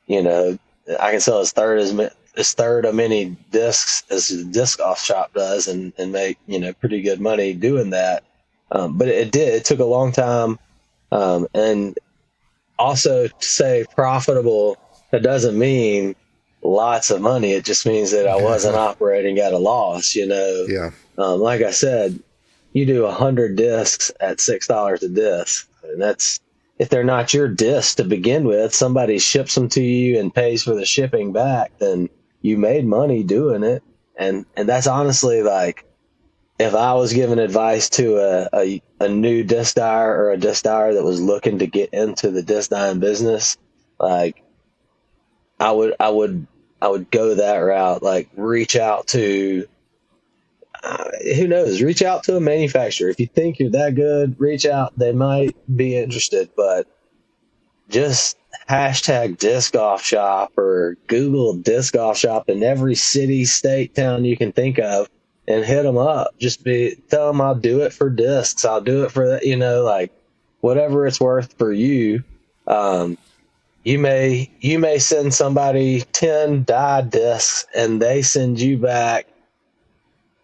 you know, I can sell as third of many discs as the disc off shop does and make, pretty good money doing that. But it took a long time. And also to say profitable, that doesn't mean lots of money. It just means that I wasn't operating at a loss, Yeah. Like I said, you do 100 discs at $6 a disc. And that's, if they're not your discs to begin with, somebody ships them to you and pays for the shipping back, then you made money doing it. And that's honestly like, if I was giving advice to a new disc dyer or a disc dyer that was looking to get into the disc dyeing business, like I would go that route. Like reach out to, who knows, reach out to a manufacturer. If you think you're that good, reach out. They might be interested, but just hashtag disc off shop or Google disc off shop in every city, state, town you can think of and hit them up. Tell them I'll do it for discs. I'll do it for that, like whatever it's worth for you. You may send somebody 10 dyed discs and they send you back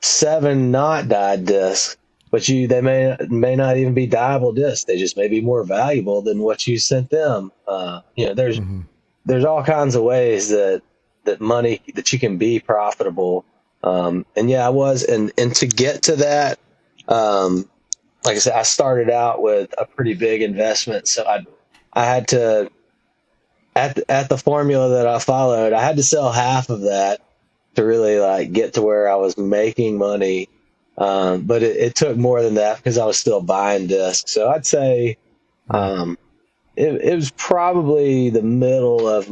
7 not dyed discs, but they may not even be dyeable discs. They just may be more valuable than what you sent them. There's all kinds of ways that money that you can be profitable. And yeah, I was, and to get to that, like I said, I started out with a pretty big investment. So I had to, at the formula that I followed, I had to sell half of that to really like get to where I was making money. But it took more than that because I was still buying discs. So I'd say, it was probably the middle of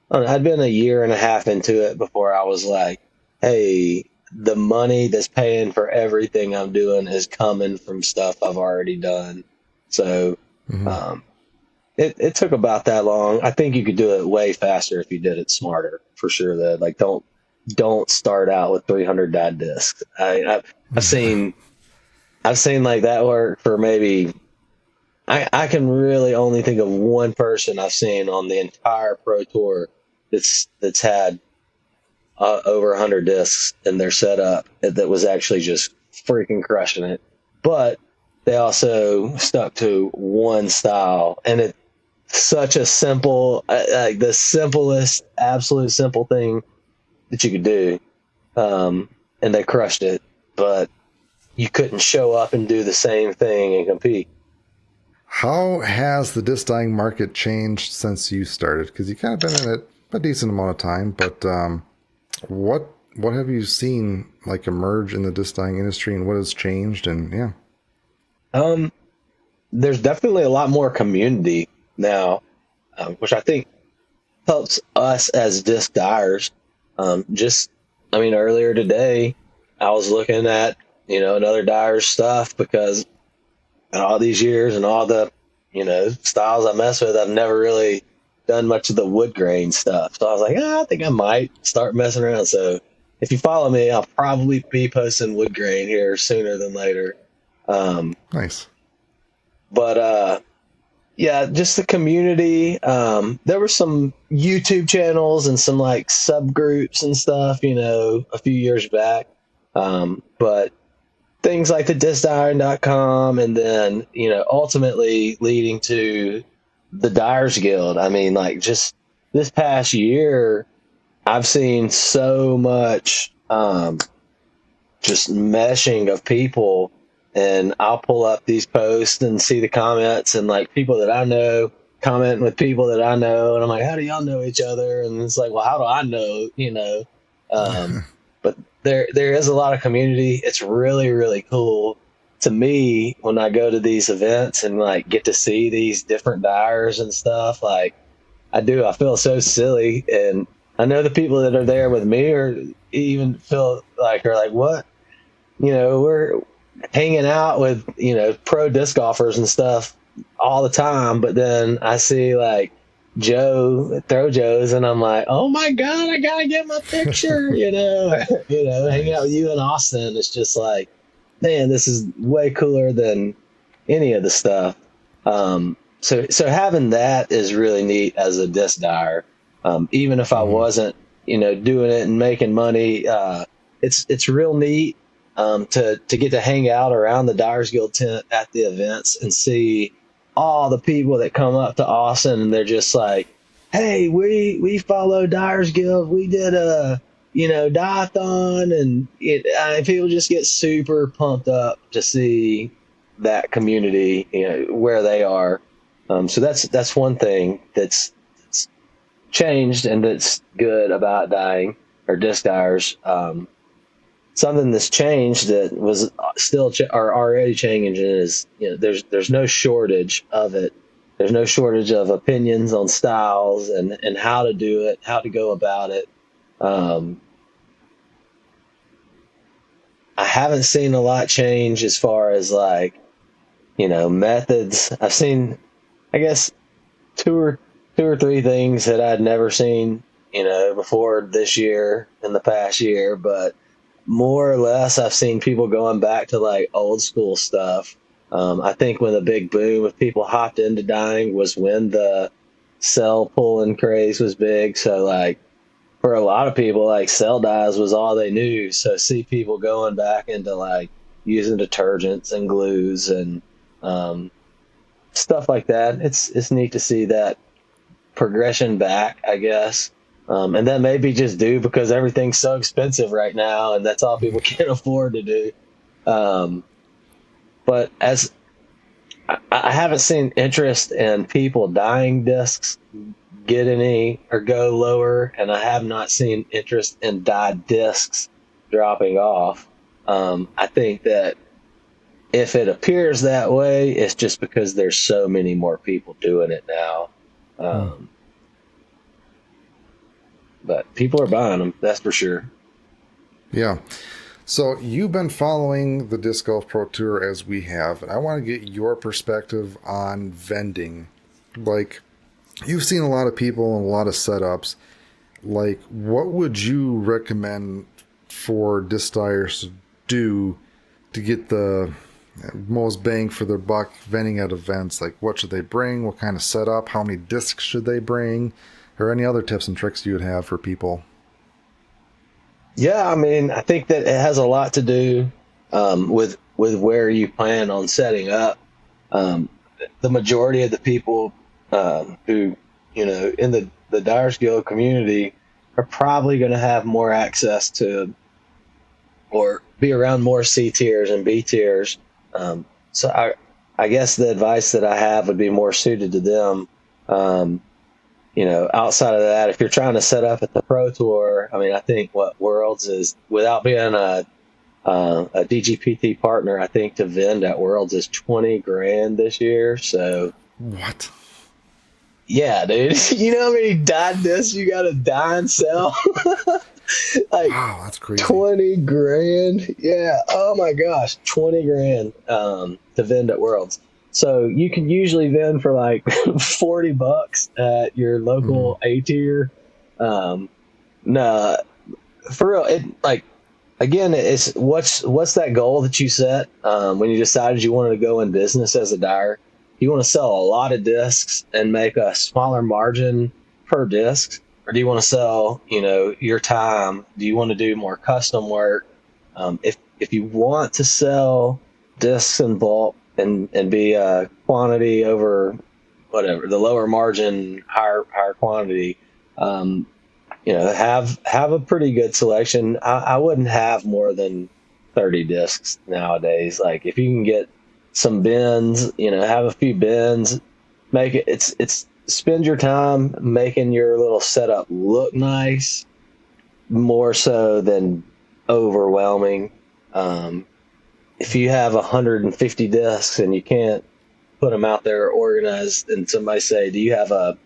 I'd been a year and a half into it before I was like, hey, the money that's paying for everything I'm doing is coming from stuff I've already done. So, it took about that long. I think you could do it way faster if you did it smarter, for sure. That like, don't start out with 300 dyed discs. I've seen like that work for maybe, I can really only think of one person I've seen on the entire pro tour that's had over 100 discs in their setup that was actually just freaking crushing it. But they also stuck to one style, and it's such a simple, like the simplest, absolute simple thing that you could do. And they crushed it, but you couldn't show up and do the same thing and compete. How has the disc dyeing market changed since you started? Because you kind of been in it a decent amount of time, but what have you seen like emerge in the disc dyeing industry, and what has changed? And yeah, there's definitely a lot more community now, which I think helps us as disc dyers. Earlier today, I was looking at, another dyer's stuff because in all these years and all the, styles I mess with, I've never really done much of the wood grain stuff. So I was like, I think I might start messing around. So if you follow me, I'll probably be posting wood grain here sooner than later. Nice. But, yeah, just the community. There were some YouTube channels and some like subgroups and stuff, a few years back. But things like the discdyering.com and then, ultimately leading to the Dyers Guild. I mean, like just this past year, I've seen so much um, just meshing of people, and I'll pull up these posts and see the comments and like people that I know commenting with people that I know, and I'm like, how do y'all know each other? And it's like, well, how do I know? But there is a lot of community. It's really really cool to me when I go to these events and like get to see these different dyers and stuff. Like I feel so silly, and I know the people that are there with me or even feel like are like, what? We're hanging out with, pro disc golfers and stuff all the time. But then I see like Joe throw Joe's and I'm like, oh my God, I gotta get my picture, hanging out with Nice. you in Austin. It's just like, man, this is way cooler than any of the stuff. So having that is really neat as a disc dyer. Even if I Hmm. wasn't, doing it and making money, it's real neat to get to hang out around the Dyers Guild tent at the events and see all the people that come up to Austin and they're just like, "Hey, we follow Dyers Guild. We did a dye-a-thon," and people just get super pumped up to see that community, where they are. So that's one thing that's changed and that's good about dyeing or disc dyers. Something that's changed that was still are already changing is there's no shortage of it. There's no shortage of opinions on styles and how to do it, how to go about it. Um, I haven't seen a lot change as far as like methods. I've seen, I guess, two or two or three things that I'd never seen before this year in the past year, but more or less I've seen people going back to like old school stuff. I think when the big boom of people hopped into dyeing was when the cell pulling craze was big. So like for a lot of people, like cell dyes was all they knew. So see people going back into like using detergents and glues and um, stuff like that. It's neat to see that progression back, I guess. And that may be just due because everything's so expensive right now, and that's all people can afford to do. Um, but as I haven't seen interest in people dyeing discs get any or go lower, and I have not seen interest in dyed discs dropping off. I think that if it appears that way, it's just because there's so many more people doing it now. Um, but people are buying them, that's for sure. Yeah. So you've been following the Disc Golf Pro Tour as we have, and I want to get your perspective on vending. Like, you've seen a lot of people and a lot of setups. Like, what would you recommend for disc dyers to do to get the most bang for their buck vending at events? Like, what should they bring? What kind of setup? How many discs should they bring? Or any other tips and tricks you would have for people? Yeah, I mean, I think that it has a lot to do with where you plan on setting up. Um, the majority of the people who in the Dyers Guild community are probably going to have more access to or be around more C tiers and B tiers. So I guess the advice that I have would be more suited to them. Um, outside of that, if you're trying to set up at the Pro Tour, I mean, I think what Worlds is, without being a DGPT partner, I think to vend at Worlds is 20 grand this year. So What? yeah, dude, you know how many dyed discs you got to dye and sell? Like Wow, that's crazy. 20 grand. Yeah. Oh my gosh. 20 grand to vend at Worlds. So you can usually vend for like $40 at your Hmm. local A tier. Um, no, for real. It like, again, it's what's that goal that you set when you decided you wanted to go in business as a dyer? You want to sell a lot of discs and make a smaller margin per disc, or do you want to sell, your time? Do you want to do more custom work? If you want to sell discs in bulk and be a quantity over whatever the lower margin, higher quantity, um, have a pretty good selection. I wouldn't have more than 30 discs nowadays. Like if you can get some bins, have a few bins, make it, it's spend your time making your little setup look nice more so than overwhelming. Um, if you have 150 discs and you can't put them out there organized, and somebody say, do you have a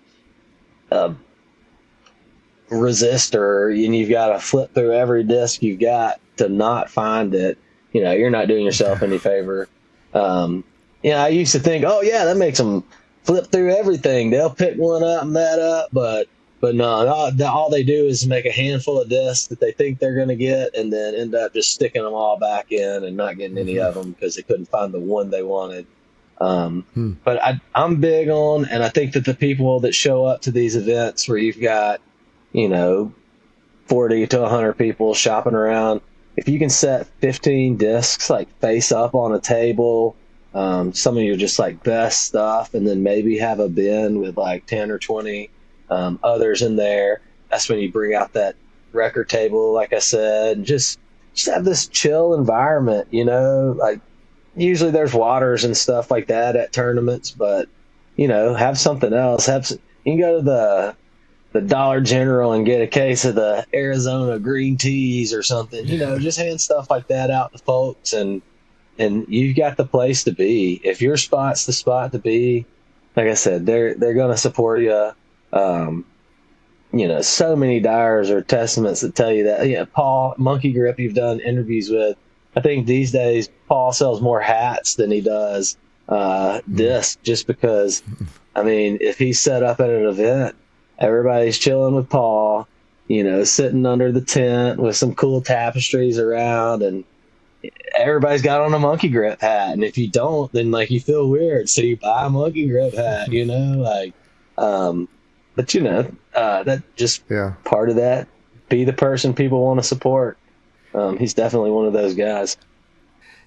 resistor, and you've got to flip through every disc you've got to not find it, you're not doing yourself any favor. I used to think, oh yeah, that makes them flip through everything. They'll pick one up and that up, but no, all they do is make a handful of discs that they think they're going to get, and then end up just sticking them all back in and not getting any of them because they couldn't find the one they wanted. But I'm big on, and I think that the people that show up to these events where you've got 40 to 100 people shopping around, if you can set 15 discs like face up on a table, some of your just like best stuff, and then maybe have a bin with like 10 or 20 others in there, that's when you bring out that record table, like I said, and just have this chill environment. Like usually there's waters and stuff like that at tournaments, but have something else. You can go to the Dollar General and get a case of the Arizona green teas or something. Just hand stuff like that out to folks, and you've got the place to be. If your spot's the spot to be, like I said, they're going to support you. So many dyers or testaments that tell you that. Paul Monkey Grip, you've done interviews with. I think these days Paul sells more hats than he does discs, just because, if he's set up at an event, everybody's chilling with Paul, sitting under the tent with some cool tapestries around, and everybody's got on a Monkey Grip hat. And if you don't, then like you feel weird, so you buy a Monkey Grip hat, that just part of that. Be the person people want to support. He's definitely one of those guys.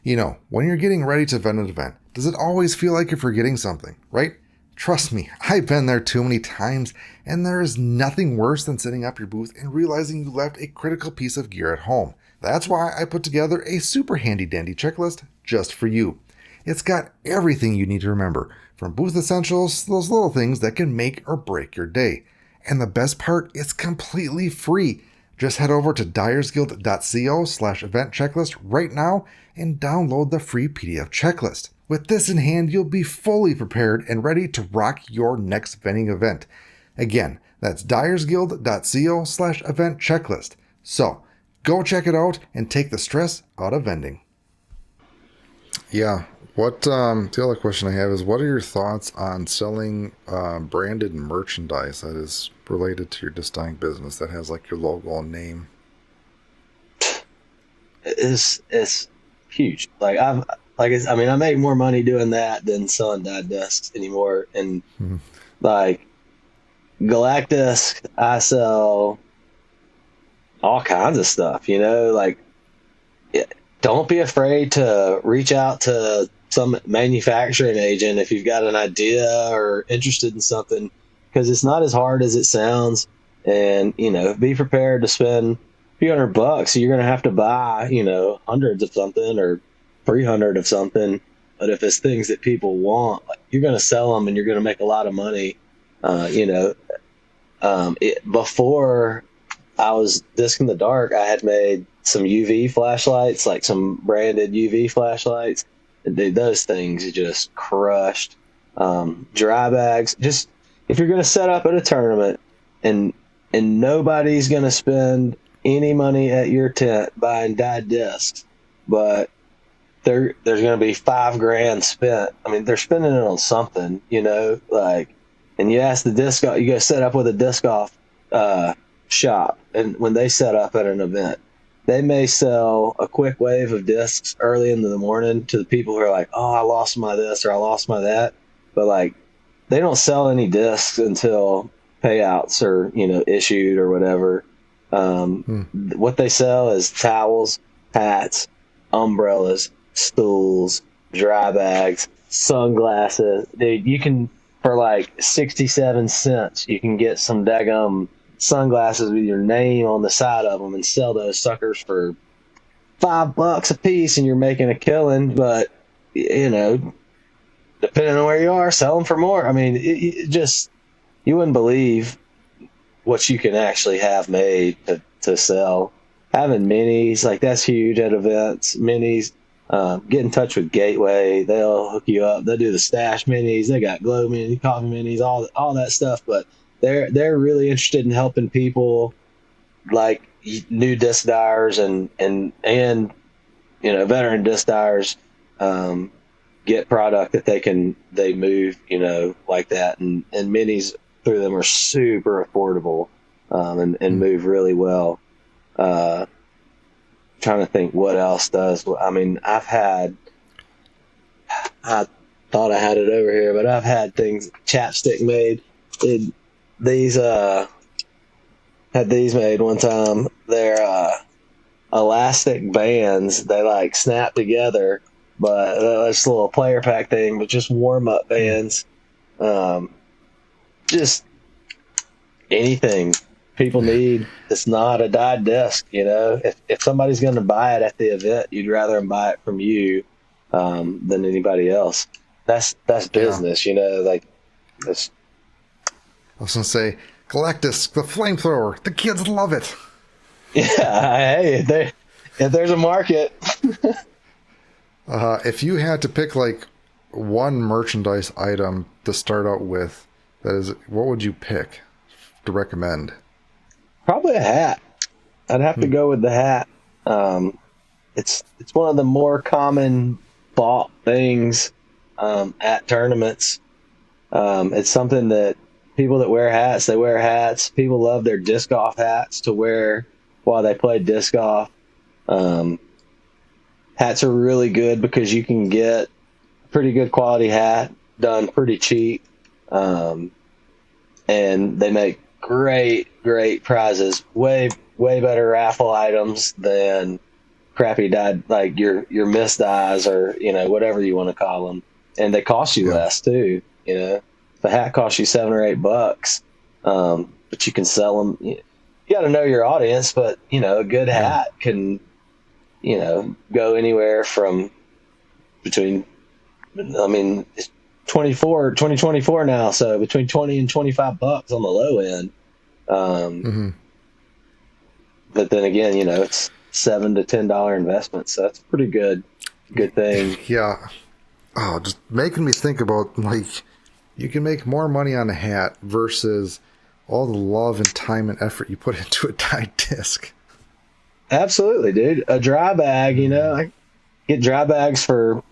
When you're getting ready to vend an event, does it always feel like you're forgetting something, right? Trust me, I've been there too many times, and there is nothing worse than setting up your booth and realizing you left a critical piece of gear at home. That's why I put together a super handy dandy checklist just for you. It's got everything you need to remember, from booth essentials to those little things that can make or break your day. And the best part, it's completely free. Just head over to dyersguild.co/event checklist right now and download the free PDF checklist. With this in hand, you'll be fully prepared and ready to rock your next vending event. Again, that's dyersguild.co/event checklist. So, go check it out and take the stress out of vending. Yeah. The other question I have is, what are your thoughts on selling branded merchandise that is related to your disc dyeing business that has like your logo and name? It's huge. I make more money doing that than selling dyed discs anymore. And like Galacdisc, I sell all kinds of stuff. Don't be afraid to reach out to some manufacturing agent if you've got an idea or interested in something, because it's not as hard as it sounds. And be prepared to spend a few $100. You're going to have to buy hundreds of something or 300 of something, but if it's things that people want, you're going to sell them and you're going to make a lot of money. Before I was Disc in the Dark, I had made some UV flashlights, like some branded UV flashlights. And dude, those things just crushed. Dry bags. Just if you're going to set up at a tournament and nobody's going to spend any money at your tent buying dyed discs, but there's going to be $5,000 spent. They're spending it on something, and you ask the disc off, you go set up with a disc off shop, and when they set up at an event, they may sell a quick wave of discs early in the morning to the people who are like, oh, I lost my this or I lost my that. But they don't sell any discs until payouts are, issued or whatever. What they sell is towels, hats, umbrellas, stools, dry bags, sunglasses. Dude, you can, for 67 cents, you can get some daggum sunglasses with your name on the side of them and sell those suckers for $5 a piece, and you're making a killing. But you know, depending on where you are, sell them for more. I mean, it just, you wouldn't believe what you can actually have made to sell. Having minis, like, that's huge at events. Minis, get in touch with Gateway. They'll hook you up. They'll do the stash minis. They got glow minis, coffee minis, all that stuff. But they're really interested in helping people like new disc dyers and veteran disc dyers get product that they move, like that. And minis through them are super affordable, and move really well. Trying to think what else does. I mean, I thought I had it over here, but I've had things, chapstick made. Had these made one time. They're elastic bands. They like snap together, but it's a little player pack thing, but just warm up bands. Just anything people need that's not a dyed disc. If somebody's going to buy it at the event, you'd rather them buy it from you than anybody else. That's business. Like this. I was going to say, Galacdisc, the flamethrower. The kids love it. Yeah, hey, if there's a market. If you had to pick like one merchandise item to start out with, what would you pick to recommend? Probably a hat. I'd have to go with the hat. It's one of the more common bought things at tournaments. It's something that people that wear hats, they wear hats. People love their disc golf hats to wear while they play disc golf. Hats are really good because you can get a pretty good quality hat done pretty cheap. And they make great prizes. Way better raffle items than crappy dyed, like your mist dyes or whatever you want to call them. And they cost you less too. The hat costs you $7 or $8, but you can sell them. You got to know your audience, but a good hat can go anywhere from between. I mean, it's 2024 now, so between $20 and $25 on the low end. But then again, it's $7 to $10 investment, so that's a pretty good thing. Yeah. Oh, just making me think about, like, you can make more money on a hat versus all the love and time and effort you put into a dyed disc. Absolutely, dude. A dry bag, I get dry bags for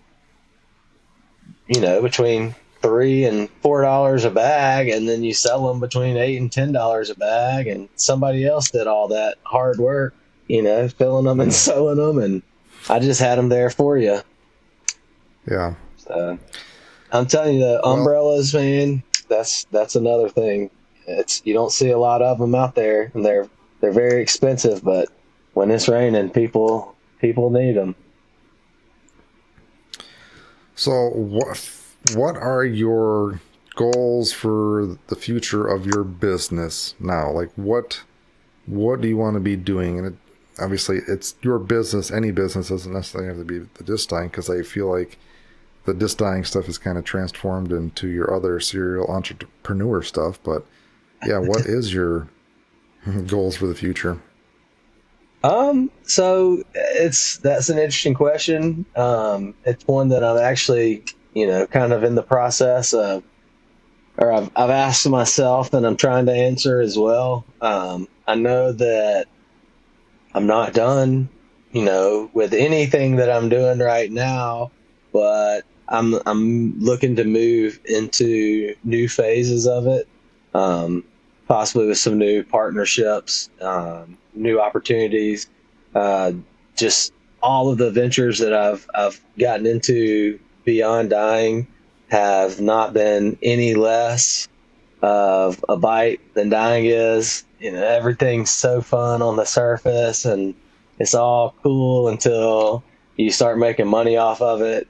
between $3 and $4 a bag, and then you sell them between $8 and $10 a bag, and somebody else did all that hard work, filling them and sewing them, and I just had them there for you. Yeah. So I'm telling you, the umbrellas, man, that's another thing. You don't see a lot of them out there, and they're very expensive, but when it's raining, people need them. So what are your goals for the future of your business now? Like, what do you want to be doing? And obviously, it's your business. Any business doesn't necessarily have to be the disc dyeing, because I feel like the disc dyeing stuff is kind of transformed into your other serial entrepreneur stuff. But yeah, what is your goals for the future? So that's an interesting question. It's one that I'm actually, kind of in the process of, or I've asked myself and I'm trying to answer as well. I know that I'm not done, with anything that I'm doing right now, but I'm looking to move into new phases of it. Possibly with some new partnerships, new opportunities, just all of the ventures that I've gotten into beyond dyeing have not been any less of a bite than dyeing is. Everything's so fun on the surface and it's all cool until you start making money off of it.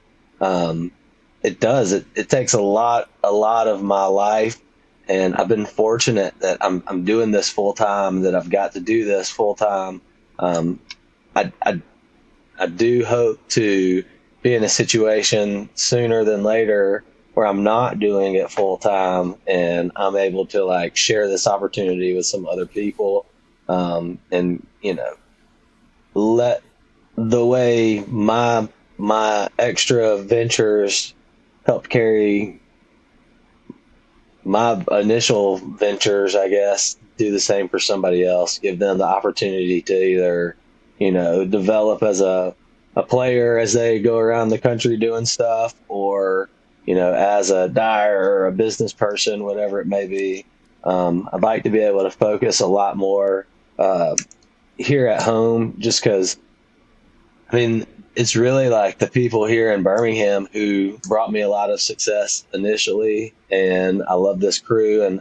It takes a lot of my life And I've been fortunate that I'm doing this full time, that I've got to do this full time. I, I I do hope to be in a situation sooner than later where I'm not doing it full time and I'm able to like share this opportunity with some other people, and let the way my extra ventures help carry my initial ventures, I guess, do the same for somebody else, give them the opportunity to either, develop as a player as they go around the country doing stuff, or, as a dyer or a business person, whatever it may be. I'd like to be able to focus a lot more here at home, just because, I mean, it's really like the people here in Birmingham who brought me a lot of success initially. And I love this crew. And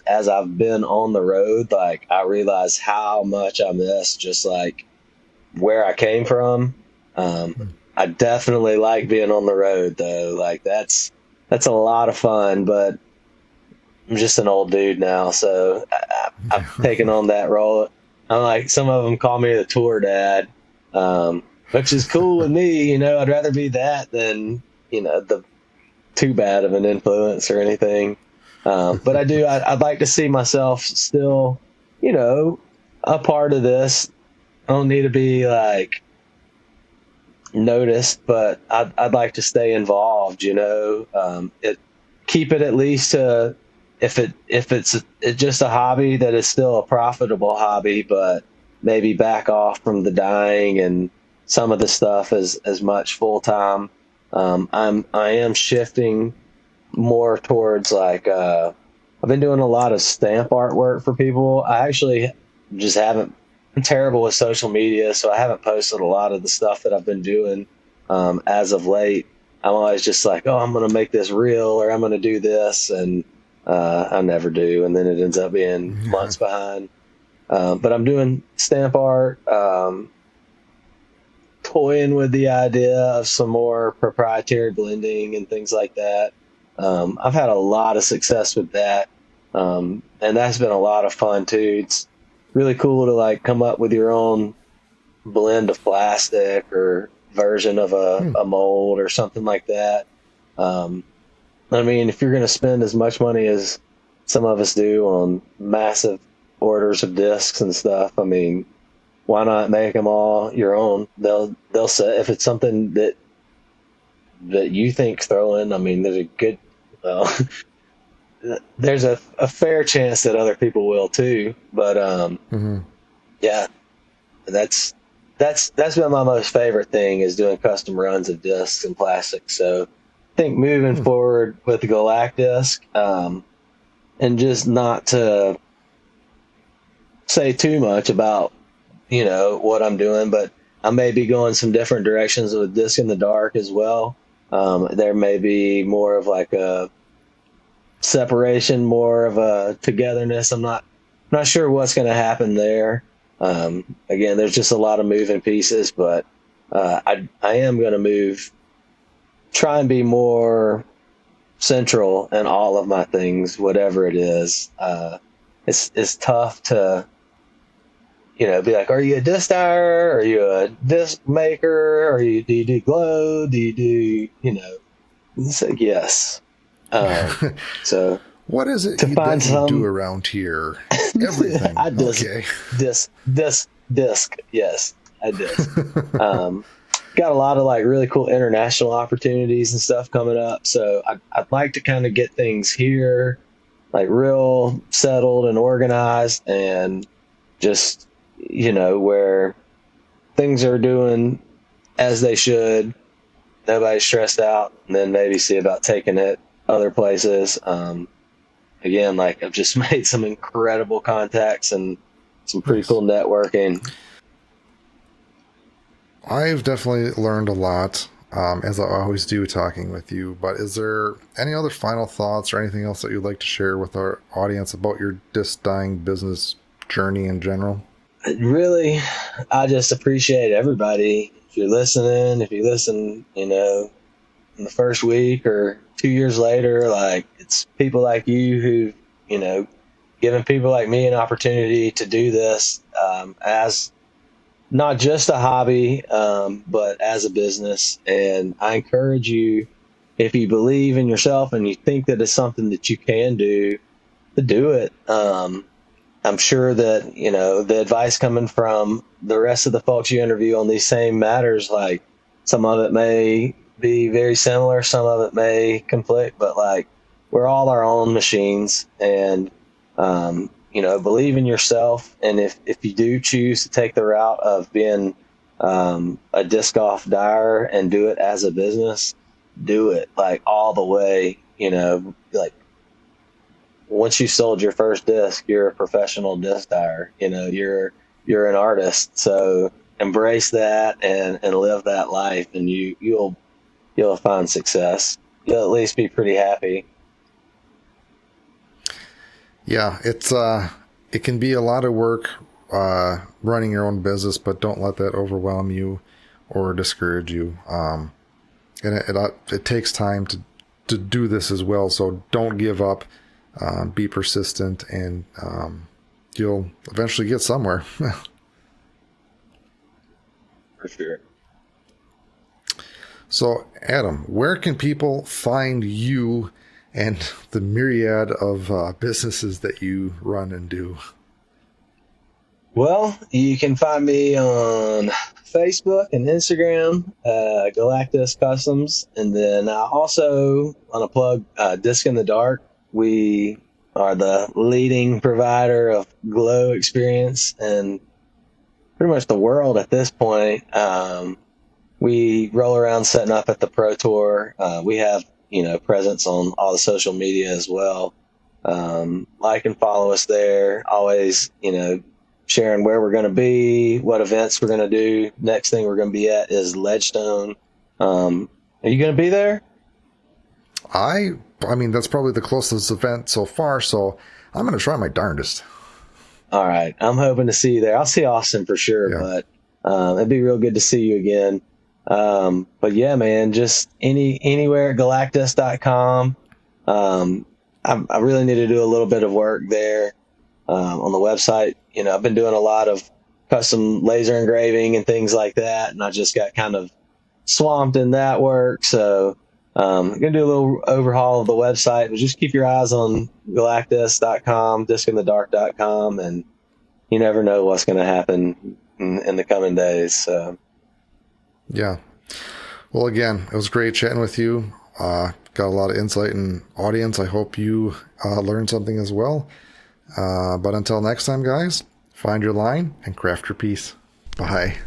as I've been on the road, like I realize how much I miss just like where I came from. I definitely like being on the road though. Like that's a lot of fun, but I'm just an old dude now. So I've taken on that role. I'm like, some of them call me the tour dad. Which is cool with me, I'd rather be that than, the too bad of an influence or anything. But I'd like to see myself still, a part of this. I don't need to be like noticed, but I'd like to stay involved, keep it at least to, if it's just a hobby, that is still a profitable hobby, but maybe back off from the dyeing and some of the stuff as much full time. I am shifting more towards like, I've been doing a lot of stamp artwork for people. I actually just haven't, I'm terrible with social media, so I haven't posted a lot of the stuff that I've been doing, as of late. I'm always just like, oh, I'm going to make this real, or I'm going to do this. And, I never do. And then it ends up being months behind. But I'm doing stamp art, toying with the idea of some more proprietary blending and things like that. I've had a lot of success with that. And that's been a lot of fun too. It's really cool to like come up with your own blend of plastic or version of a mold or something like that. I mean, if you're going to spend as much money as some of us do on massive orders of discs and stuff, I mean, why not make them all your own? They'll say, if it's something that you think throwing, I mean, there's a fair chance that other people will too. But yeah, that's been my most favorite thing, is doing custom runs of discs and plastic. So I think moving forward with the Galacdisc, and just not to say too much about what I'm doing, but I may be going some different directions with Disc in the Dark as well. There may be more of like a separation, more of a togetherness. I'm not sure what's going to happen there. Again, there's just a lot of moving pieces, but I am going to try and be more central in all of my things, whatever it is. It's tough to be like, are you a disc dyer? Are you a disc maker? Do you do glow? Do you do, it's like, yes. So what is it to find that you do around here? Everything. I Okay. disc. Yes, I disc. Got a lot of like really cool international opportunities and stuff coming up. So I'd like to kind of get things here, like real settled and organized, and just, where things are doing as they should, nobody's stressed out, and then maybe see about taking it other places. Again, like I've just made some incredible contacts and some pretty cool networking. I've definitely learned a lot, as I always do talking with you, but is there any other final thoughts or anything else that you'd like to share with our audience about your disc dyeing business journey in general? Really, I just appreciate everybody. If you listen, in the first week or 2 years later, like it's people like you who giving people like me an opportunity to do this as not just a hobby, but as a business. And I encourage you, if you believe in yourself and you think that it's something that you can do, to do it. I'm sure that, the advice coming from the rest of the folks you interview on these same matters, like some of it may be very similar, some of it may conflict, but like we're all our own machines, and, believe in yourself. And if you do choose to take the route of being a disc golf dyer and do it as a business, do it like all the way, like once you sold your first disc, you're a professional disc dyer. You're an artist. So embrace that and live that life, and you'll find success. You'll at least be pretty happy. Yeah, it can be a lot of work running your own business, but don't let that overwhelm you or discourage you. And it takes time to do this as well. So don't give up. Be persistent, and you'll eventually get somewhere. For sure. So, Adam, where can people find you and the myriad of businesses that you run and do? Well, you can find me on Facebook and Instagram, Galacdisc Customs. And then I also want to plug Disc in the Dark. We are the leading provider of glow experience in pretty much the world at this point. We roll around setting up at the Pro Tour. We have, presence on all the social media as well. Like and follow us there. Always, sharing where we're going to be, what events we're going to do. Next thing we're going to be at is Ledgestone. Are you going to be there? I mean, that's probably the closest event so far, so I'm going to try my darndest. All right. I'm hoping to see you there. I'll see Austin for sure, Yeah. but it'd be real good to see you again. But yeah, man, just anywhere at galacdisc.com. I really need to do a little bit of work there on the website. I've been doing a lot of custom laser engraving and things like that, and I just got kind of swamped in that work. So I'm going to do a little overhaul of the website, but just keep your eyes on galacdisc.com, discinthedark.com, and you never know what's going to happen in the coming days. So. Yeah. Well, again, it was great chatting with you. Got a lot of insight and audience. I hope you learned something as well. But until next time, guys, find your line and craft your piece. Bye.